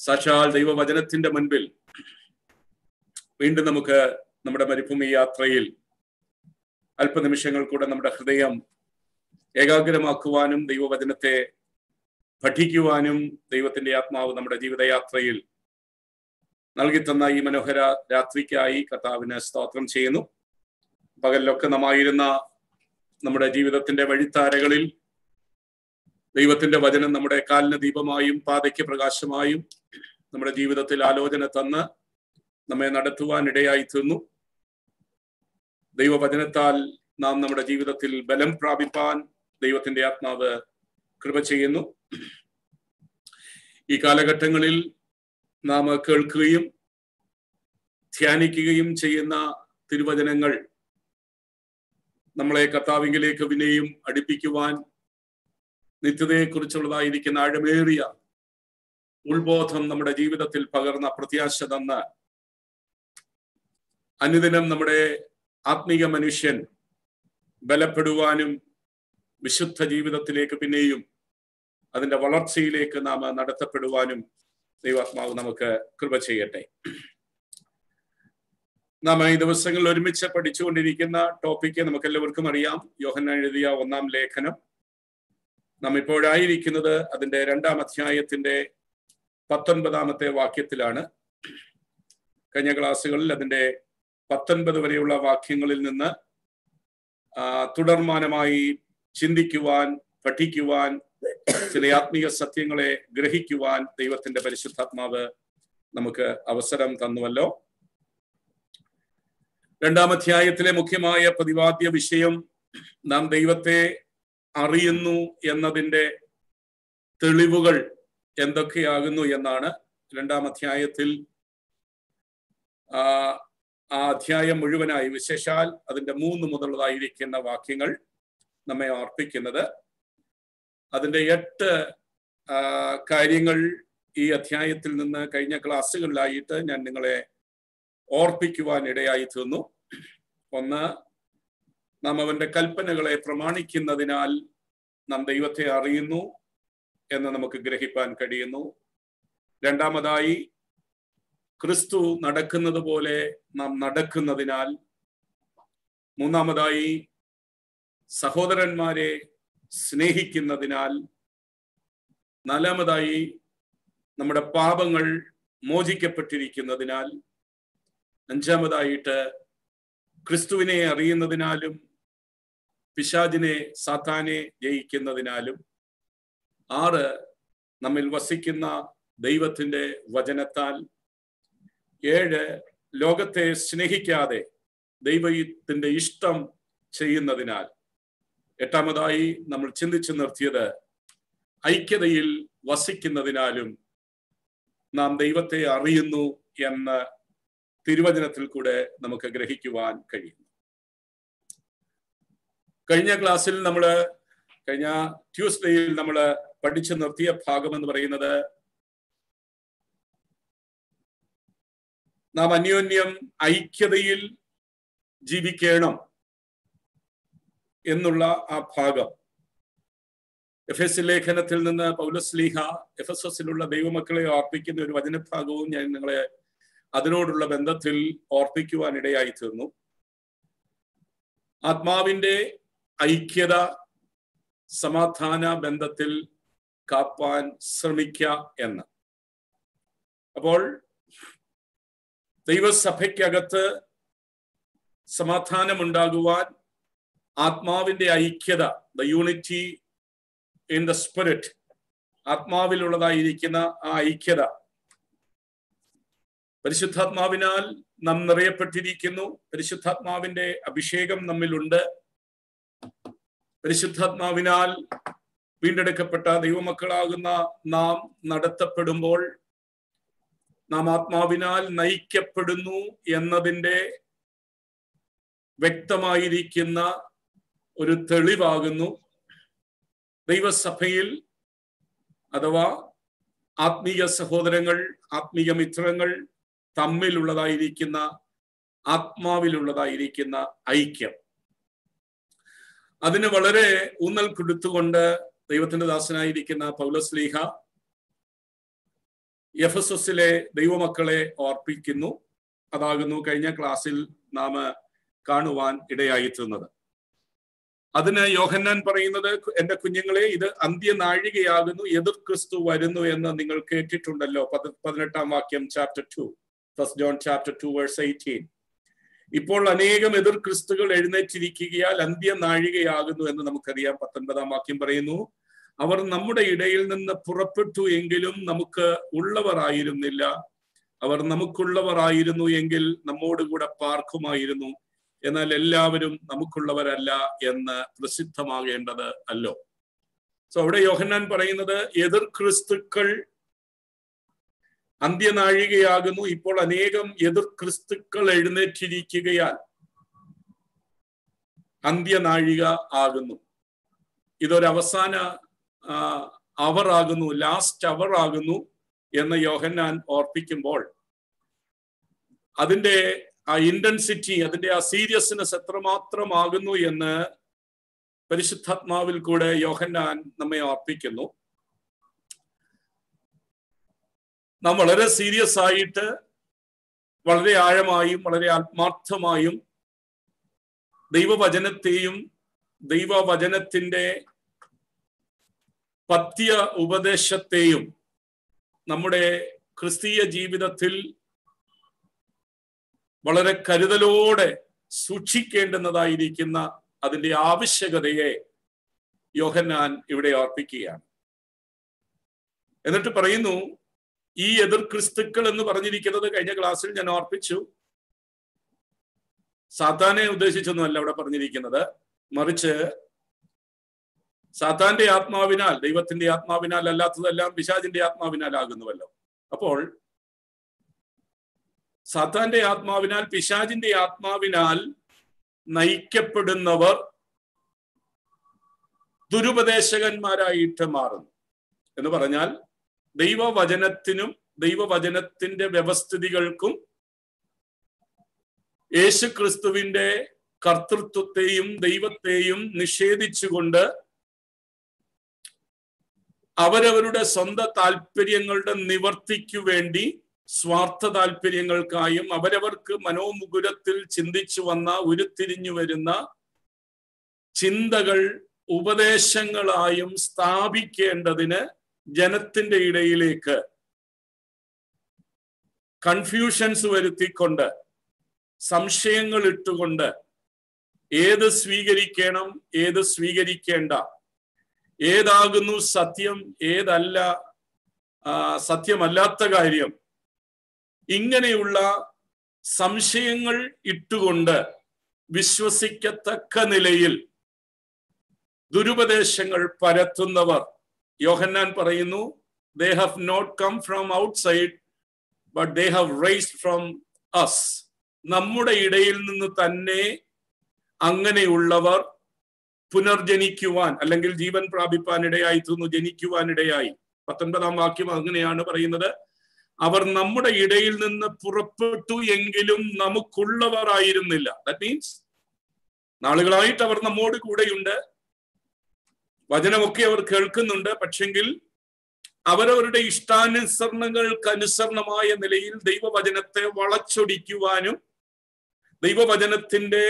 സാക്ഷാൽ ദൈവവചനത്തിന്റെ മുൻപിൽ വീണ്ടും നമുക്ക് നമ്മുടെ മരുഭൂമി യാത്രയിൽ അല്പനിമിഷങ്ങൾ കൂടെ നമ്മുടെ ഹൃദയം ഏകാഗ്രമാക്കുവാനും ദൈവവചനത്തെ പഠിക്കുവാനും ദൈവത്തിന്റെ ആത്മാവ് നമ്മുടെ ജീവിതയാത്രയിൽ നൽകിത്തന്ന ഈ മനോഹര രാത്രിക്കായി കർത്താവിന് സ്തോത്രം ചെയ്യുന്നു. പകലിലൊക്കെ നമായിരുന്ന നമ്മുടെ ജീവിതത്തിന്റെ വഴിത്താരകളിൽ ദൈവത്തിന്റെ വചനം നമ്മുടെ കാലിന് ദീപമായും പാതയ്ക്ക് പ്രകാശമായും നമ്മുടെ ജീവിതത്തിൽ ആലോചന തന്ന് നമ്മെ നടത്തുവാൻ ഇടയായി തീർന്നു. ദൈവവചനത്താൽ നാം നമ്മുടെ ജീവിതത്തിൽ ബലം പ്രാപിപ്പാൻ ദൈവത്തിന്റെ ആത്മാവ് കൃപ ചെയ്യുന്നു. ഈ കാലഘട്ടങ്ങളിൽ നാം കേൾക്കുകയും ധ്യാനിക്കുകയും ചെയ്യുന്ന തിരുവചനങ്ങൾ നമ്മളെ കർത്താവിങ്കിലേക്ക് വിനയും അടുപ്പിക്കുവാൻ നിത്യതയെക്കുറിച്ചുള്ളതായിരിക്കുന്ന ആഴമേറിയ ഉൾബോധം നമ്മുടെ ജീവിതത്തിൽ പകർന്ന പ്രത്യാശ തന്ന് അനുദിനം നമ്മുടെ ആത്മീക മനുഷ്യൻ ബലപ്പെടുവാനും വിശുദ്ധ ജീവിതത്തിലേക്ക് പിന്നെയും അതിന്റെ വളർച്ചയിലേക്ക് നാം നടത്തപ്പെടുവാനും ദൈവാത്മാവ് നമുക്ക് കൃപ ചെയ്യട്ടെ. നാം ഈ ദിവസങ്ങളിൽ ഒരുമിച്ച് പഠിച്ചുകൊണ്ടിരിക്കുന്ന ടോപ്പിക്ക് നമുക്കെല്ലാവർക്കും അറിയാം. യോഹന്നാൻ എഴുതിയ 1-ാം ലേഖനം. നാം ഇപ്പോഴായിരിക്കുന്നത് അതിന്റെ 2-ാം അധ്യായത്തിന്റെ 19-ാമത്തെ വാക്യത്തിലാണ്. കഴിഞ്ഞ ക്ലാസ്സുകളിൽ അതിന്റെ 19 വരെയുള്ള വാക്യങ്ങളിൽ നിന്ന് തുടർമാനമായി ചിന്തിക്കുവാൻ, പഠിക്കുവാൻ, ചില ആത്മീയ സത്യങ്ങളെ ഗ്രഹിക്കുവാൻ ദൈവത്തിന്റെ പരിശുദ്ധാത്മാവ് നമുക്ക് അവസരം തന്നുവല്ലോ. 2-ാം അധ്യായത്തിലെ മുഖ്യമായ പ്രതിപാദ്യ വിഷയം നാം ദൈവത്തെ അറിയുന്നു എന്നതിൻ്റെ തെളിവുകൾ എന്തൊക്കെയാകുന്നു എന്നാണ്. 2-ാം അധ്യായത്തിൽ ആ അധ്യായം മുഴുവനായി വിശേഷാൽ അതിന്റെ 3 മുതലുള്ളതായിരിക്കുന്ന വാക്യങ്ങൾ നമ്മെ ഓർപ്പിക്കുന്നത്. അതിന്റെ 8 കാര്യങ്ങൾ ഈ അധ്യായത്തിൽ നിന്ന് കഴിഞ്ഞ ക്ലാസ്സുകളിലായിട്ട് ഞാൻ നിങ്ങളെ ഓർപ്പിക്കുവാൻ ഇടയായി തീർന്നു. 1, നാം അവന്റെ കൽപ്പനകളെ പ്രമാണിക്കുന്നതിനാൽ നാം ദൈവത്തെ അറിയുന്നു എന്ന് നമുക്ക് ഗ്രഹിപ്പാൻ കഴിയുന്നു. 2-ാമതായി, ക്രിസ്തു നടക്കുന്നത് പോലെ നാം നടക്കുന്നതിനാൽ. 3-ാമതായി, സഹോദരന്മാരെ സ്നേഹിക്കുന്നതിനാൽ. 4-ാമതായി, നമ്മുടെ പാപങ്ങൾ മോചിക്കപ്പെട്ടിരിക്കുന്നതിനാൽ. 5-ാമതായിട്ട്, ക്രിസ്തുവിനെ അറിയുന്നതിനാലും പിശാചിനെ, സാത്താനെ ജയിക്കുന്നതിനാലും. 6, നമ്മിൽ വസിക്കുന്ന ദൈവത്തിന്റെ വചനത്താൽ. 7, ലോകത്തെ സ്നേഹിക്കാതെ ദൈവത്തിന്റെ ഇഷ്ടം ചെയ്യുന്നതിനാൽ. 8-ാമതായി നമ്മൾ ചിന്തിച്ചു നിർത്തിയത് ഐക്യതയിൽ വസിക്കുന്നതിനാലും നാം ദൈവത്തെ അറിയുന്നു എന്ന് തിരുവചനത്തിൽ കൂടെ നമുക്ക് ഗ്രഹിക്കുവാൻ കഴിയുന്നു. കഴിഞ്ഞ ക്ലാസ്സിൽ കഴിഞ്ഞ ട്യൂസ്ഡേയിൽ നമ്മൾ പഠിച്ചു നിർത്തിയ ഭാഗം എന്ന് പറയുന്നത് നാം അന്യോന്യം ഐക്യതയിൽ ജീവിക്കണം എന്നുള്ള ആ ഭാഗം. എഫെസ് ലേഖനത്തിൽ നിന്ന് പൗലോസ്ലീഹ എഫെസസിലുള്ള ദൈവമക്കളെ ഓർപ്പിക്കുന്ന ഒരു വചനഭാഗവും ഞാൻ നിങ്ങളെ അതിനോടുള്ള ബന്ധത്തിൽ ഓർപ്പിക്കുവാൻ ഇടയായി തീർന്നു. ആത്മാവിന്റെ ഐക്യത സമാധാന ബന്ധത്തിൽ കാപ്പാൻ ശ്രമിക്കുക എന്ന്. അപ്പോൾ ദൈവസഭയ്ക്കകത്ത് സമാധാനമുണ്ടാകുവാൻ ആത്മാവിന്റെ ഐക്യത, the unity in the spirit, ആത്മാവിലുള്ളതായിരിക്കുന്ന ആ ഐക്യത പരിശുദ്ധാത്മാവിനാൽ നാം നിറയപ്പെട്ടിരിക്കുന്നു. പരിശുദ്ധാത്മാവിന്റെ അഭിഷേകം നമ്മിലുണ്ട്. പരിശുദ്ധാത്മാവിനാൽ വീണ്ടെടുക്കപ്പെട്ട ദൈവമക്കളാകുന്ന നാം നടത്തപ്പെടുമ്പോൾ നാം ആത്മാവിനാൽ നയിക്കപ്പെടുന്നു എന്നതിൻ്റെ വ്യക്തമായിരിക്കുന്ന ഒരു തെളിവാകുന്നു ദൈവസഭയിൽ അഥവാ ആത്മീയ സഹോദരങ്ങൾ, ആത്മീയ മിത്രങ്ങൾ തമ്മിലുള്ളതായിരിക്കുന്ന ആത്മാവിലുള്ളതായിരിക്കുന്ന ഐക്യം. അതിന് വളരെ ഊന്നൽ കൊടുത്തുകൊണ്ട് ദൈവത്തിന്റെ ദാസനായിരിക്കുന്ന പൗലോസ്ലീഹ എഫെസസിലെ ദൈവമക്കളെ ഓർപ്പിക്കുന്നു. അതാകുന്നു കഴിഞ്ഞ ക്ലാസ്സിൽ നാം കാണുവാൻ ഇടയായിത്തീർന്നത്. അതിന് യോഹന്നാൻ പറയുന്നത്, എന്റെ കുഞ്ഞുങ്ങളെ, ഇത് അന്ത്യനാഴികയാകുന്നു, എതിർ ക്രിസ്തു വരുന്നു എന്ന് നിങ്ങൾ കേട്ടിട്ടുണ്ടല്ലോ. 18-ാം വാക്യം, ചാപ്റ്റർ 2, 1 John chapter 2 verse 18. ഇപ്പോൾ അനേകം എതിർ ക്രിസ്തുകൾ എഴുന്നേറ്റിരിക്കുകയാൽ അന്ത്യനാഴികയാകുന്നു എന്ന് നമുക്കറിയാം. 19-ാം വാക്യം പറയുന്നു, അവർ നമ്മുടെ ഇടയിൽ നിന്ന് പുറപ്പെട്ടു എങ്കിലും നമുക്ക് ഉള്ളവരായിരുന്നില്ല. അവർ നമുക്കുള്ളവരായിരുന്നു എങ്കിൽ നമ്മോടുകൂടെ പാർക്കുമായിരുന്നു. എന്നാൽ എല്ലാവരും നമുക്കുള്ളവരല്ല എന്ന് പ്രസിദ്ധമാകേണ്ടത് അല്ലോ. സോ അവിടെ യോഹന്നാൻ പറയുന്നത്, എതിർ ക്രിസ്തുക്കൾ അന്ത്യനാഴികയാകുന്നു, ഇപ്പോൾ അനേകം എതിർ ക്രിസ്തുക്കൾ എഴുന്നേറ്റിരിക്കുകയാൽ അന്ത്യനാഴിക ആകുന്നു. ഇതൊരവസാന അവർ ആകുന്നു, ലാസ്റ്റ് അവർ ആകുന്നു എന്ന് യോഹന്നാൻ ഓർപ്പിക്കുമ്പോൾ അതിന്റെ ആ ഇന്റൻസിറ്റി, അതിന്റെ ആ സീരിയസ്നെസ് എത്രമാത്രമാകുന്നു എന്ന് പരിശുദ്ധാത്മാവിൽ കൂടെ യോഹന്നാൻ നമ്മെ ഓർപ്പിക്കുന്നു. നാം വളരെ സീരിയസ് ആയിട്ട്, വളരെ ആഴമായും വളരെ ആത്മാർത്ഥമായും ദൈവവചനത്തെയും ദൈവവചനത്തിന്റെ പഥ്യ ഉപദേശത്തെയും നമ്മുടെ ക്രിസ്തീയ ജീവിതത്തിൽ വളരെ കരുതലോടെ സൂക്ഷിക്കേണ്ടുന്നതായിരിക്കുന്ന അതിന്റെ ആവശ്യകതയെ യോഹന്നാൻ ഇവിടെ ഓർപ്പിക്കുകയാണ്. എന്നിട്ട് പറയുന്നു, ഈ എതിർ ക്രിസ്തുക്കൾ എന്ന് പറഞ്ഞിരിക്കുന്നത് കഴിഞ്ഞ ക്ലാസ്സിൽ ഞാൻ ഓർപ്പിച്ചു, സാത്താനെ ഉദ്ദേശിച്ചൊന്നുമല്ല അവിടെ പറഞ്ഞിരിക്കുന്നത്, മറിച്ച് സാത്താന്റെ ആത്മാവിനാൽ, ദൈവത്തിന്റെ ആത്മാവിനാൽ അല്ലാത്തതെല്ലാം പിശാചിന്റെ ആത്മാവിനാൽ ആകുന്നുവല്ലോ. അപ്പോൾ സാത്താന്റെ ആത്മാവിനാൽ, പിശാചിന്റെ ആത്മാവിനാൽ നയിക്കപ്പെടുന്നവർ ദുരുപദേശകന്മാരായിട്ട് മാറുന്നു. എന്ന് പറഞ്ഞാൽ ദൈവവചനത്തിനും ദൈവവചനത്തിന്റെ വ്യവസ്ഥിതികൾക്കും യേശു ക്രിസ്തുവിന്റെ കർത്തൃത്വത്തെയും ദൈവത്തെയും നിഷേധിച്ചുകൊണ്ട് അവരവരുടെ സ്വന്തം താല്പര്യങ്ങളുടെ നിവർത്തിക്കു വേണ്ടി, സ്വാർത്ഥ താല്പര്യങ്ങൾക്കായും അവരവർക്ക് മനോമുകുരത്തിൽ ചിന്തിച്ചു വന്ന ഉരുത്തിരിഞ്ഞു വരുന്ന ചിന്തകൾ ഉപദേശങ്ങളായും സ്ഥാപിക്കേണ്ടതിന് ജനത്തിന്റെ ഇടയിലേക്ക് കൺഫ്യൂഷൻസ് വരുത്തിക്കൊണ്ട്, സംശയങ്ങൾ ഇട്ടുകൊണ്ട്, ഏത് സ്വീകരിക്കണം, ഏത് സ്വീകരിക്കേണ്ട, ഏതാകുന്നു സത്യം, ഏതല്ല സത്യമല്ലാത്ത കാര്യം, ഇങ്ങനെയുള്ള സംശയങ്ങൾ ഇട്ടുകൊണ്ട് വിശ്വസിക്കത്തക്ക നിലയിൽ ദുരുപദേശങ്ങൾ പരത്തുന്നവർ, യോഹന്നാൻ പറയുന്നു, they have not come from outside but they have raised from us. നമ്മുടെ ഇടയിൽ നിന്ന് തന്നെ അങ്ങനെയുള്ളവർ പുനർജനിക്കുവാൻ, അല്ലെങ്കിൽ ജീവൻ പ്രാപിപ്പാനിടയായി തീർന്നു, ജനിക്കുവാനിടയായി. 19-ാം വാക്യം അങ്ങനെയാണ് പറയുന്നത്, അവർ നമ്മുടെ ഇടയിൽ നിന്ന് പുറപ്പെട്ടു എങ്കിലും നമുക്കുള്ളവരായിരുന്നില്ല. ദാറ്റ് മീൻസ് നാളുകളായിട്ട് അവർ നമ്മോട് കൂടെയുണ്ട്, വചനമൊക്കെ അവർ കേൾക്കുന്നുണ്ട്. പക്ഷെങ്കിൽ അവരവരുടെ ഇഷ്ടാനുസരണങ്ങൾക്കനുസരണമായ നിലയിൽ ദൈവവചനത്തെ വളച്ചൊടിക്കുവാനും ദൈവവചനത്തിന്റെ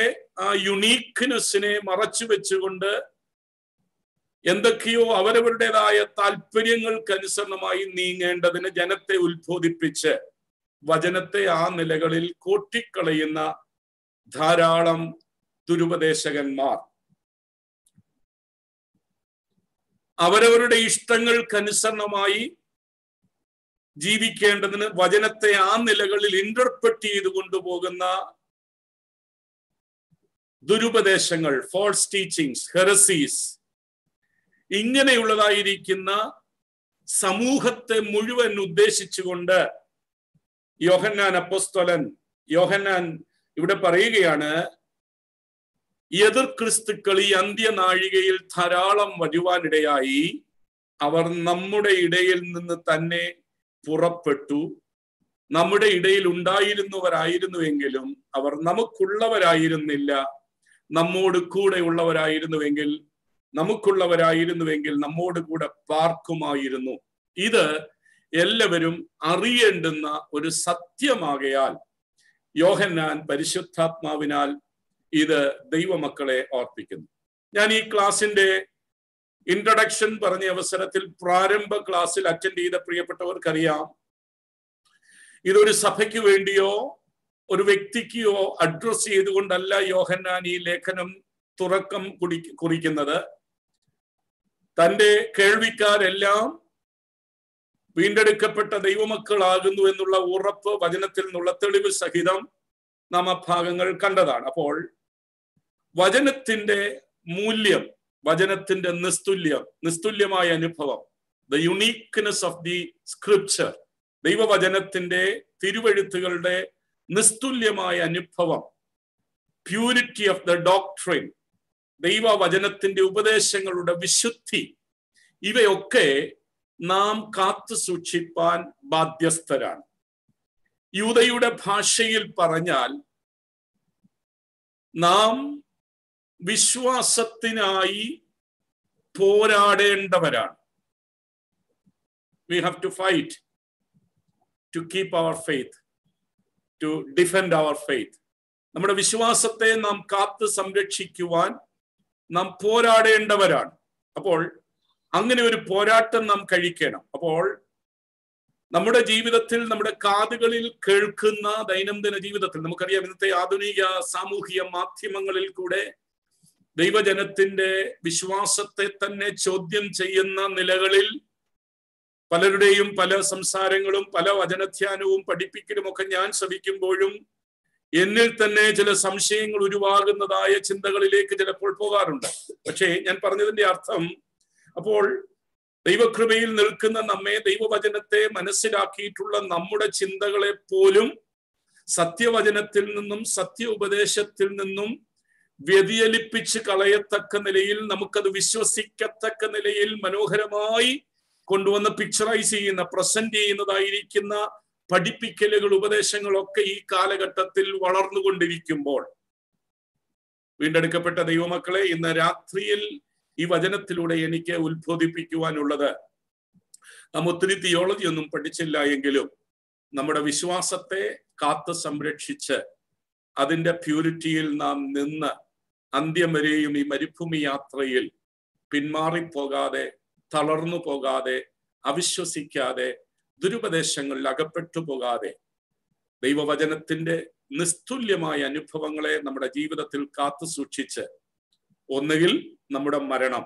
ആ യുണീക്ക്നെസ്സിനെ മറച്ചു വെച്ചുകൊണ്ട് എന്തൊക്കെയോ അവരവരുടേതായ താല്പര്യങ്ങൾക്കനുസരണമായി നീങ്ങേണ്ടതിന് ജനത്തെ ഉത്ബോധിപ്പിച്ച് വചനത്തെ ആ നിലകളിൽ കോട്ടിക്കളയുന്ന ധാരാളം ദുരുപദേശകന്മാർ, അവരവരുടെ ഇഷ്ടങ്ങൾക്കനുസരണമായി ജീവിക്കേണ്ടതിന് വചനത്തെ ആ നിലകളിൽ ഇന്റർപ്രറ്റ് ചെയ്തു കൊണ്ടുപോകുന്ന ദുരുപദേശങ്ങൾ, ഫോൾസ് ടീച്ചിങ്സ്, ഹെറസീസ്, ഇങ്ങനെയുള്ളതായിരിക്കുന്ന സമൂഹത്തെ മുഴുവൻ ഉദ്ദേശിച്ചുകൊണ്ട് യോഹന്നാൻ അപ്പോസ്തലൻ ഇവിടെ പറയുകയാണ്, എതിർ ക്രിസ്തുക്കൾ ഈ അന്ത്യനാഴികയിൽ ധാരാളം വരുവാനിടയായി. അവർ നമ്മുടെ ഇടയിൽ നിന്ന് തന്നെ പുറപ്പെട്ടു. നമ്മുടെ ഇടയിൽ ഉണ്ടായിരുന്നവരായിരുന്നുവെങ്കിലും അവർ നമുക്കുള്ളവരായിരുന്നില്ല. നമ്മോട് കൂടെ ഉള്ളവരായിരുന്നുവെങ്കിൽ, നമുക്കുള്ളവരായിരുന്നുവെങ്കിൽ നമ്മോട് കൂടെ പാർക്കുമായിരുന്നു. ഇത് എല്ലാവരും അറിയേണ്ടുന്ന ഒരു സത്യമാകയാൽ യോഹന്നാൻ പരിശുദ്ധാത്മാവിനാൽ ഇത് ദൈവമക്കളെ ഓർപ്പിക്കുന്നു. ഞാൻ ഈ ക്ലാസിന്റെ ഇൻട്രൊഡക്ഷൻ പറഞ്ഞ അവസരത്തിൽ പ്രാരംഭ ക്ലാസ്സിൽ അറ്റൻഡ് ചെയ്ത പ്രിയപ്പെട്ടവർക്കറിയാം, ഇതൊരു സഭയ്ക്ക് വേണ്ടിയോ ഒരു വ്യക്തിക്കോ അഡ്രസ് ചെയ്തുകൊണ്ടല്ല യോഹന്നാൻ ഈ ലേഖനം തുറക്കം കുറിക്കുന്നത്. തന്റെ കേൾവിക്കാരെല്ലാം വീണ്ടെടുക്കപ്പെട്ട ദൈവമക്കളാകുന്നു എന്നുള്ള ഉറപ്പ് വചനത്തിൽ നിന്നുള്ള തെളിവ് സഹിതം നാം ആ ഭാഗങ്ങൾ കണ്ടതാണ്. അപ്പോൾ വചനത്തിന്റെ മൂല്യം, വചനത്തിന്റെ നിസ്തുല്യമായ അനുഭവം, the uniqueness of the scripture, ദൈവവചനത്തിന്റെ തിരുവെഴുത്തുകളുടെ നിസ്തുല്യമായ അനുഭവം, പ്യൂരിറ്റി ഓഫ് ദ ഡോക്ട്രിൻ, ദൈവവചനത്തിന്റെ ഉപദേശങ്ങളുടെ വിശുദ്ധി, ഇവയൊക്കെ നാം കാത്തു സൂക്ഷിപ്പാൻ ബാധ്യസ്ഥരാണ്. യൂദയുടെ ഭാഷയിൽ പറഞ്ഞാൽ നാം വിശ്വാസത്തിനായി പോരാടേണ്ടവരാണ്. We have to fight to keep our faith, to defend our faith. നമ്മുടെ വിശ്വാസത്തെ നാം കാത്ത് സംരക്ഷിക്കുവാൻ നാം പോരാടേണ്ടവരാണ്. അപ്പോൾ അങ്ങനെ ഒരു പോരാട്ടം നാം കഴിക്കണം. അപ്പോൾ നമ്മുടെ ജീവിതത്തിൽ, നമ്മുടെ കാതുകളിൽ കേൾക്കുന്ന ദൈനംദിന ജീവിതത്തിൽ, നമുക്കറിയാം ഇന്നത്തെ ആധുനിക സാമൂഹിക മാധ്യമങ്ങളിൽ കൂടെ ദൈവജനത്തിന്റെ വിശ്വാസത്തെ തന്നെ ചോദ്യം ചെയ്യുന്ന നിലകളിൽ പലരുടെയും പല സംസാരങ്ങളും പല വചനധ്യാനവും പഠിപ്പിക്കലും ഒക്കെ ഞാൻ ശ്രവിക്കുമ്പോഴും എന്നിൽ തന്നെ ചില സംശയങ്ങൾ ഉരുവാകുന്നതായ ചിന്തകളിലേക്ക് ചിലപ്പോൾ പോകാറുണ്ട്. പക്ഷേ ഞാൻ പറഞ്ഞതിന്റെ അർത്ഥം, അപ്പോൾ ദൈവകൃപയിൽ നിൽക്കുന്ന നമ്മെ, ദൈവവചനത്തെ മനസ്സിലാക്കിയിട്ടുള്ള നമ്മുടെ ചിന്തകളെ പോലും സത്യവചനത്തിൽ നിന്നും സത്യ ഉപദേശത്തിൽ നിന്നും വ്യതിചലിപ്പിച്ച് കളയത്തക്ക നിലയിൽ, നമുക്കത് വിശ്വസിക്കത്തക്ക നിലയിൽ മനോഹരമായി കൊണ്ടുവന്ന് പിക്ചറൈസ് ചെയ്യുന്ന, പ്രസന്റ് ചെയ്യുന്നതായിരിക്കുന്ന പഠിപ്പിക്കലുകൾ, ഉപദേശങ്ങളൊക്കെ ഈ കാലഘട്ടത്തിൽ വളർന്നുകൊണ്ടിരിക്കുമ്പോൾ, വീണ്ടെടുക്കപ്പെട്ട ദൈവമക്കളെ, ഇന്ന് രാത്രിയിൽ ഈ വചനത്തിലൂടെ എനിക്ക് ഉത്ബോധിപ്പിക്കുവാനുള്ളത്, നാം ഒത്തിരി തിയോളജി ഒന്നും പഠിച്ചില്ല എങ്കിലും നമ്മുടെ വിശ്വാസത്തെ കാത്ത് സംരക്ഷിച്ച് അതിൻ്റെ പ്യൂരിറ്റിയിൽ നാം നിന്ന് അന്ത്യം വരെയും ഈ മരുഭൂമി യാത്രയിൽ പിന്മാറിപ്പോകാതെ, തളർന്നു പോകാതെ, അവിശ്വസിക്കാതെ, ദുരുപദേശങ്ങളിൽ അകപ്പെട്ടു പോകാതെ, ദൈവവചനത്തിന്റെ നിസ്തുല്യമായ അനുഭവങ്ങളെ നമ്മുടെ ജീവിതത്തിൽ കാത്തു സൂക്ഷിച്ച് ഒന്നുകിൽ നമ്മുടെ മരണം,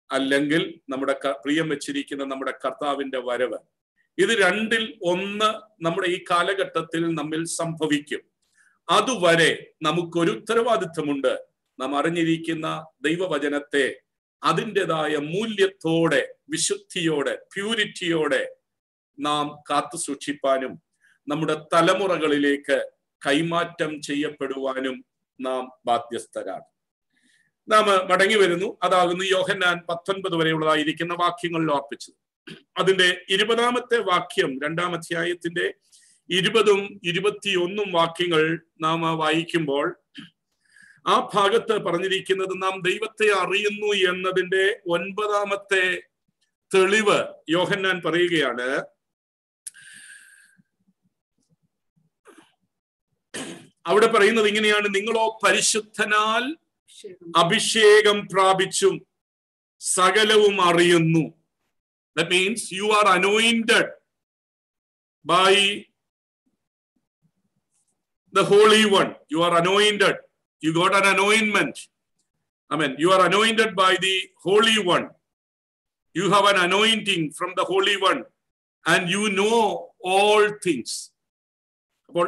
അല്ലെങ്കിൽ നമ്മുടെ പ്രിയം വെച്ചിരിക്കുന്ന നമ്മുടെ കർത്താവിന്റെ വരവ്, ഇത് രണ്ടിൽ ഒന്ന് നമ്മുടെ ഈ കാലഘട്ടത്തിൽ നമ്മിൽ സംഭവിക്കും. അതുവരെ നമുക്കൊരു ഉത്തരവാദിത്വമുണ്ട്. നാം അറിഞ്ഞിരിക്കുന്ന ദൈവവചനത്തെ അതിൻ്റെതായ മൂല്യത്തോടെ, വിശുദ്ധിയോടെ, പ്യൂരിറ്റിയോടെ നാം കാത്തു സൂക്ഷിപ്പാനും നമ്മുടെ തലമുറകളിലേക്ക് കൈമാറ്റം ചെയ്യപ്പെടുവാനും നാം ബാധ്യസ്ഥരാണ്. നാം മടങ്ങി വരുന്നു. അതാകുന്നു യോഹന്നാൻ 19 വരെയുള്ളതായിരിക്കുന്ന വാക്യങ്ങളിൽ ഓർപ്പിച്ചത്. അതിന്റെ 20-ാമത്തെ വാക്യം, 2-ാം അധ്യായത്തിന്റെ 20ഉം 21ഉം വാക്യങ്ങൾ നാം വായിക്കുമ്പോൾ ആ ഭാഗത്ത് പറഞ്ഞിരിക്കുന്നത്, നാം ദൈവത്തെ അറിയുന്നു എന്നതിന്റെ 9-ാമത്തെ തെളിവ് യോഹന്നാൻ പറയുകയാണ്. അവിടെ പറയുന്നത് ഇങ്ങനെയാണ്: നിങ്ങളോ പരിശുദ്ധനാൽ അഭിഷേകം പ്രാപിച്ചും സകലവും അറിയുന്നു. That means you are anointed by the Holy One. You are anointed. You got an anointment. Amen. You are anointed by the Holy One. You have an anointing from the Holy One, and you know all things. അപ്പോൾ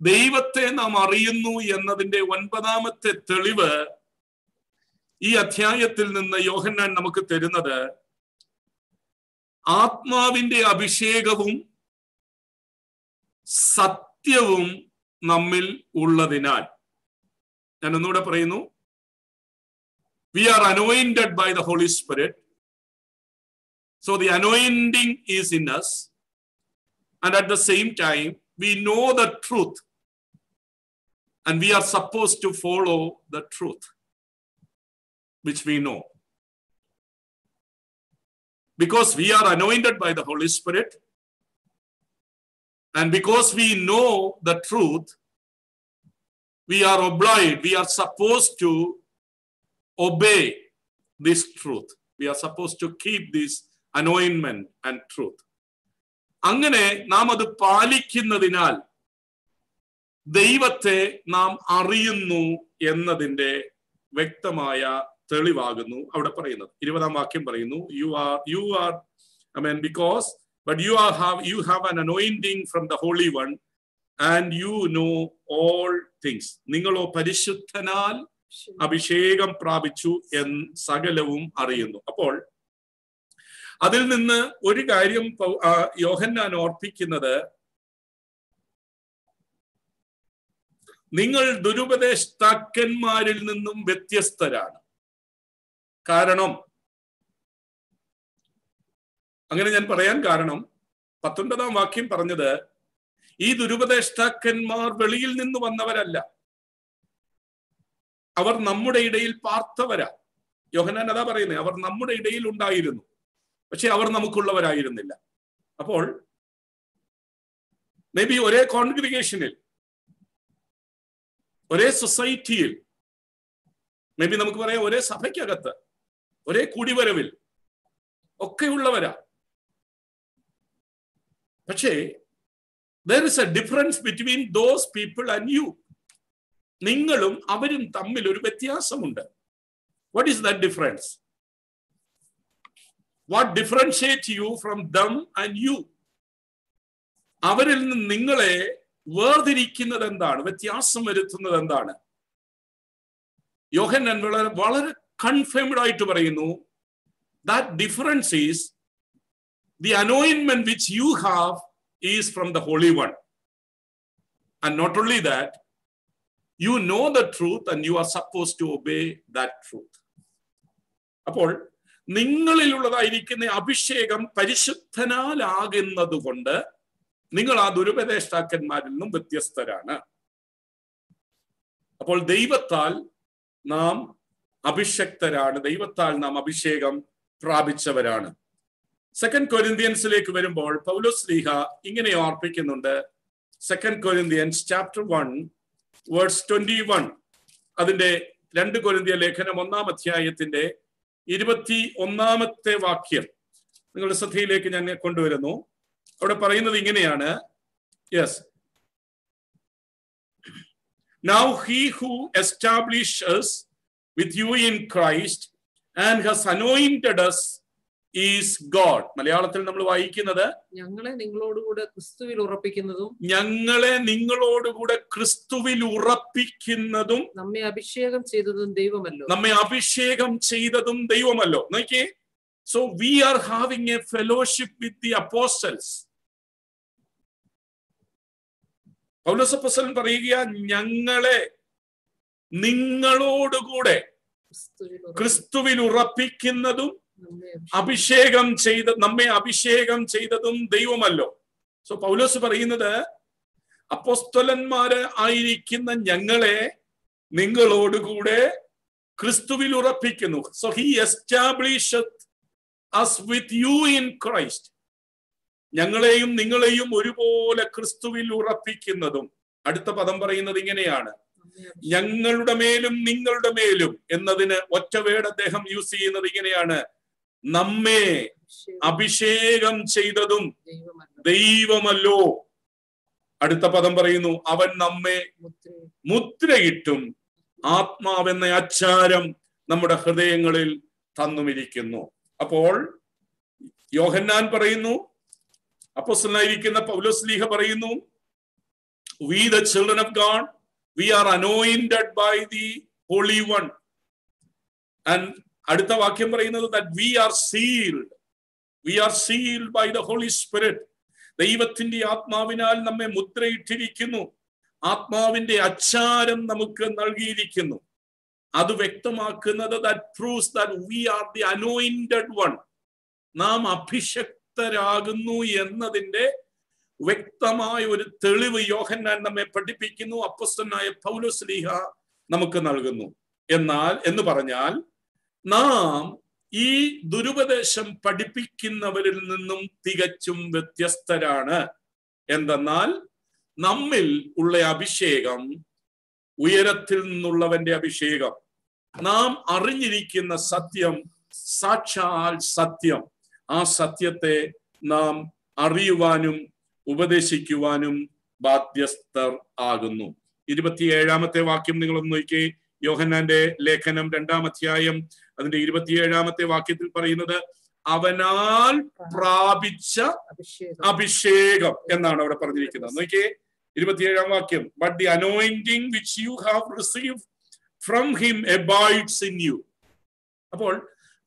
ദൈവത്തെ നാം അറിയുന്നു എന്നതിന്റെ 9-ാമത്തെ തെളിവ് ഈ അധ്യായത്തിൽ നിന്ന് യോഹന്നാൻ നമുക്ക് തരുന്നത്, ആത്മാവിന്റെ അഭിഷേകവും സത്യവും നമ്മിൽ ഉള്ളതിനാൽ. ഞാൻ ഒന്നുകൂടെ പറയുന്നു, we are anointed by the Holy Spirit. So the anointing is in us, and at the same time we know the truth, and we are supposed to follow the truth which we know. because we are anointed by the Holy Spirit, and because we know the truth, we are obliged, we are supposed to obey this truth. We are supposed to keep this anointment and truth. അങ്ങനെ നാം അത് പാലിക്കുന്നതിനാൽ ദൈവത്തെ നാം അറിയുന്നു എന്നതിൻ്റെ വ്യക്തമായ തെളിവാകുന്നു അവിടെ പറയുന്നത്. 20-ാം വാക്യം പറയുന്നു, you are I mean because but you have an anointing from the Holy One and you know all things. നിങ്ങളോ പരിശുദ്ധനാൽ അഭിഷേകം പ്രാപിച്ചു എന്ന് സകലവും അറിയുന്നു. അപ്പോൾ അതിൽ നിന്ന് ഒരു കാര്യം യോഹന്നാൻ ഓർപ്പിക്കുന്നത്, നിങ്ങൾ ദുരുപദേഷ്ടാക്കന്മാരിൽ നിന്നും വ്യത്യസ്തരാണ്. കാരണം അങ്ങനെ ഞാൻ പറയാൻ കാരണം 19-ാം വാക്യം പറഞ്ഞത്, ഈ ദുരുപദേഷ്ടാക്കന്മാർ വെളിയിൽ നിന്ന് വന്നവരല്ല, അവർ നമ്മുടെ ഇടയിൽ പാർത്തവരാ. യോഹന്നാൻ അതാ പറയുന്നത്, അവർ നമ്മുടെ ഇടയിൽ ഉണ്ടായിരുന്നു, പക്ഷെ അവർ നമുക്കുള്ളവരായിരുന്നില്ല. അപ്പോൾ മേ ബി ഒരേ കോൺഗ്രിഗേഷനിൽ, ഒരേ സൊസൈറ്റിയിൽ, മേ ബി നമുക്ക് പറയാം ഒരേ സഭയ്ക്കകത്ത്, ഒരേ കുടിവരവിൽ ഒക്കെ ഉള്ളവരാ. പക്ഷേ there is a difference between those people and you. നിങ്ങളും അവരും തമ്മിൽ ഒരു വ്യത്യാസമുണ്ട്. What is that difference? What differentiates you from them and you? അവരിൽ നിന്ന് നിങ്ങളെ വേർതിരിക്കുന്നത് എന്താണ്, വ്യത്യാസം വരുത്തുന്നത് എന്താണ്? യോഹന്നാൻ വളരെ കൺഫേംഡ് ആയിട്ട് പറയുന്നു, that difference is the anointment which you have is from the Holy One. And not only that, you know the truth and you are supposed to obey that truth. അപ്പോൾ നിങ്ങളിലുള്ളതായിരിക്കുന്ന അഭിഷേകം പരിശുദ്ധനാലാകുന്നത് കൊണ്ട് നിങ്ങൾ ആ ദുരുപദേഷ്ടാക്കന്മാരിൽ നിന്നും വ്യത്യസ്തരാണ്. അപ്പോൾ ദൈവത്താൽ നാം അഭിഷക്തരാണ്, ദൈവത്താൽ നാം അഭിഷേകം പ്രാപിച്ചവരാണ്. 2 കൊരിന്ത്യൻസിലേക്ക് വരുമ്പോൾ പൗലോസ് ശ്ലീഹ ഇങ്ങനെ ഓർപ്പിക്കുന്നുണ്ട്. 2 കൊരിന്ത്യൻസ് ചാപ്റ്റർ 1 വേഴ്സ് 21, അതിന്റെ 2 കൊരിന്ത്യ ലേഖനം 1-ാം അധ്യായത്തിന്റെ 21-ാമത്തെ വാക്യം നിങ്ങളുടെ ശ്രദ്ധയിലേക്ക് ഞാൻ കൊണ്ടുവരുന്നു. അവിടെ പറയുന്നത് ഇങ്ങനെയാണ്, yes, now he who establishes with you in Christ and has anointed us is God. മലയാളത്തിൽ നമ്മൾ വായിക്കുന്നത്, ഞങ്ങളെ നിങ്ങളോടുകൂടെ ക്രിസ്തുവിൽ ഉറപ്പിക്കുന്നതും നമ്മെ അഭിഷേകം ചെയ്തതും ദൈവമല്ലോ. നോക്കിയേ, so we are having a fellowship with the apostles. പൗലോസ് അപ്പോസ്തലൻ പറയുക, ഞങ്ങളെ നിങ്ങളോടുകൂടെ ക്രിസ്തുവിൽ ഉറപ്പിക്കുന്നതും നമ്മെ അഭിഷേകം ചെയ്തതും ദൈവമല്ലോ. സോ പൗലോസ് പറയുന്നത്, അപ്പോസ്തലന്മാര് ആയിരിക്കുന്ന ഞങ്ങളെ നിങ്ങളോടുകൂടെ ക്രിസ്തുവിൽ ഉറപ്പിക്കുന്നു. So he established us with you in Christ. ഞങ്ങളെയും നിങ്ങളെയും ഒരുപോലെ ക്രിസ്തുവിൽ ഉറപ്പിക്കുന്നതും. അടുത്ത പദം പറയുന്നത് ഇങ്ങനെയാണ്, ഞങ്ങളുടെ മേലും നിങ്ങളുടെ മേലും എന്നതിന് ഒറ്റ വേർഡ് അദ്ദേഹം യൂസ് ചെയ്യുന്നത് ഇങ്ങനെയാണ്, നമ്മെ അഭിഷേകം ചെയ്തതും ദൈവമല്ലോ. അടുത്ത പദം പറയുന്നു, അവൻ നമ്മെ മുദ്രയിട്ടും ആത്മാവെന്ന അച്ചാരം നമ്മുടെ ഹൃദയങ്ങളിൽ തന്നുമിരിക്കുന്നു. അപ്പോൾ യോഹന്നാൻ പറയുന്നു, അപ്പോസ്തലനായിരിക്കുന്ന പൗലോസ് ശ്ലീഹ പറയുന്നു, we the children of God, we are anointed by the Holy One. And അടുത്ത വാക്യം പറയുന്നത് that we are sealed by the Holy Spirit. ദൈവത്തിന്റെ ആത്മാവിനാൽ നമ്മെ മുദ്രയിട്ടിരിക്കുന്നു, ആത്മാവിന്റെ അച്ചാരം നമുക്ക് നൽകിയിരിക്കുന്നു. അത് വ്യക്തമാക്കുന്നത് that proves that we are the anointed one. നാം അഭിഷക്തരാകുന്നു എന്നതിന്റെ വ്യക്തമായ ഒരു തെളിവ് യോഹന്നാൻ നമ്മെ പഠിപ്പിക്കുന്നു, അപ്പോസ്തലനായ പൗലോസ് ശ്ലീഹ നമുക്ക് നൽകുന്നു. എന്ന് പറഞ്ഞാൽ നാം ഈ ദുരുപദേശം പഠിപ്പിക്കുന്നവരിൽ നിന്നും തികച്ചും വ്യത്യസ്തരാണ്. എന്തെന്നാൽ നമ്മിൽ ഉള്ള അഭിഷേകം ഉയരത്തിൽ നിന്നുള്ളവന്റെ അഭിഷേകം. നാം അറിഞ്ഞിരിക്കുന്ന സത്യം സാക്ഷാൽ സത്യം. ആ സത്യത്തെ നാം അറിയുവാനും ഉപദേശിക്കുവാനും ബാധ്യസ്ഥർ ആകുന്നു. 27-ാമത്തെ വാക്യം നിങ്ങളൊന്ന് നോക്കിയേ. യോഹന്നാന്റെ ലേഖനം 2-ാം അധ്യായം അതിന്റെ 27-ാമത്തെ വാക്യത്തിൽ പറയുന്നത് അവനാൽ പ്രാപിച്ച അഭിഷേകം എന്നാണ് അവിടെ പറഞ്ഞിരിക്കുന്നത്. നോക്കിയേ 27-ാം വാക്യം. But the anointing which you have received from him abides in you. അപ്പോൾ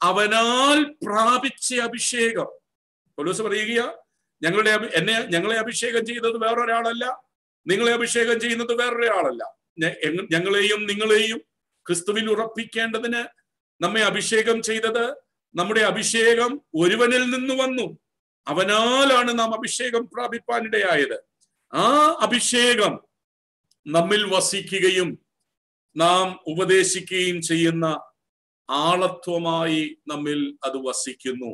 അവനാൽ പ്രാപിച്ച അഭിഷേകം. പൗലോസ് പറയുക, ഞങ്ങളെ അഭിഷേകം ചെയ്തത് വേറൊരാളല്ല, നിങ്ങളെ അഭിഷേകം ചെയ്യുന്നത് വേറൊരാളല്ല. ഞങ്ങളെയും നിങ്ങളെയും ക്രിസ്തുവിൽ ഉറപ്പിക്കേണ്ടതിന് നമ്മെ അഭിഷേകം ചെയ്തത്, നമ്മുടെ അഭിഷേകം ഒരുവനിൽ നിന്ന് വന്നു. അവനാലാണ് നാം അഭിഷേകം പ്രാപിപ്പാനിടയായത്. ആ അഭിഷേകം നമ്മിൽ വസിക്കുകയും നാം ഉപദേശിക്കുകയും ചെയ്യുന്ന ആളത്വമായി നമ്മിൽ അത് വസിക്കുന്നു.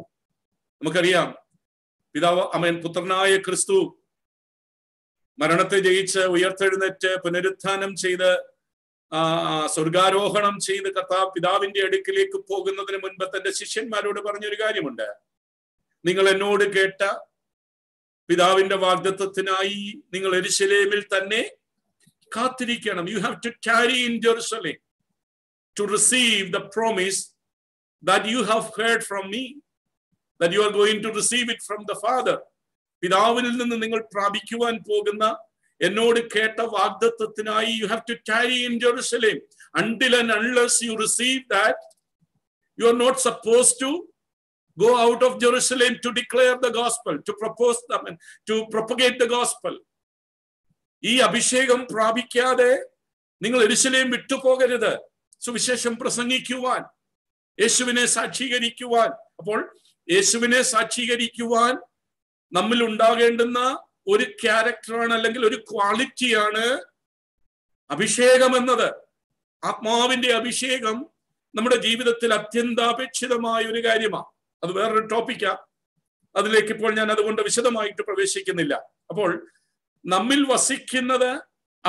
നമുക്കറിയാം, പുത്രനായ ക്രിസ്തു മരണത്തെ ജയിച്ച് ഉയർത്തെഴുന്നേറ്റ് പുനരുത്ഥാനം ചെയ്ത് സ്വർഗാരോഹണം ചെയ്ത് പിതാവിന്റെ അടുക്കിലേക്ക് പോകുന്നതിന് മുൻപ് തന്റെ ശിഷ്യന്മാരോട് പറഞ്ഞൊരു കാര്യമുണ്ട്. നിങ്ങൾ എന്നോട് കേട്ട പിതാവിന്റെ വാഗ്ദത്തത്തിനായി നിങ്ങൾ യെരൂശലേമിൽ തന്നെ കാത്തിരിക്കണം. You have to tarry in Jerusalem to receive the promise that you have heard from me, that you are going to receive it from the Father. പിതാവിൽ നിന്ന് നിങ്ങൾ പ്രാപിക്കുവാൻ പോകുന്ന എന്നോട് കേട്ട വാഗ്ദത്തത്തിനായി you have to tarry in Jerusalem. Until and unless you receive that, you are not supposed to go out of Jerusalem to declare the gospel, to propagate the gospel. ഈ അഭിഷേകം പ്രാപിക്കാതെ നിങ്ങൾ യെരൂശലേം വിട്ടുപോകരുത്, സുവിശേഷം പ്രസംഗിക്കുവാൻ, യേശുവിനെ സാക്ഷീകരിക്കുവാൻ. അപ്പോൾ യേശുവിനെ സാക്ഷീകരിക്കുവാൻ നമ്മിൽ ഉണ്ടാകേണ്ടുന്ന ഒരു ക്യാരക്ടറാണ്, അല്ലെങ്കിൽ ഒരു ക്വാളിറ്റിയാണ് അഭിഷേകം എന്നത്. ആത്മാവിന്റെ അഭിഷേകം നമ്മുടെ ജീവിതത്തിൽ അത്യന്താപേക്ഷിതമായ ഒരു കാര്യമാണ്. അത് വേറൊരു ടോപ്പിക്കാ, അതിലേക്ക് ഇപ്പോൾ ഞാൻ അതുകൊണ്ട് വിശദമായിട്ട് പ്രവേശിക്കുന്നില്ല. അപ്പോൾ നമ്മിൽ വസിക്കുന്നത്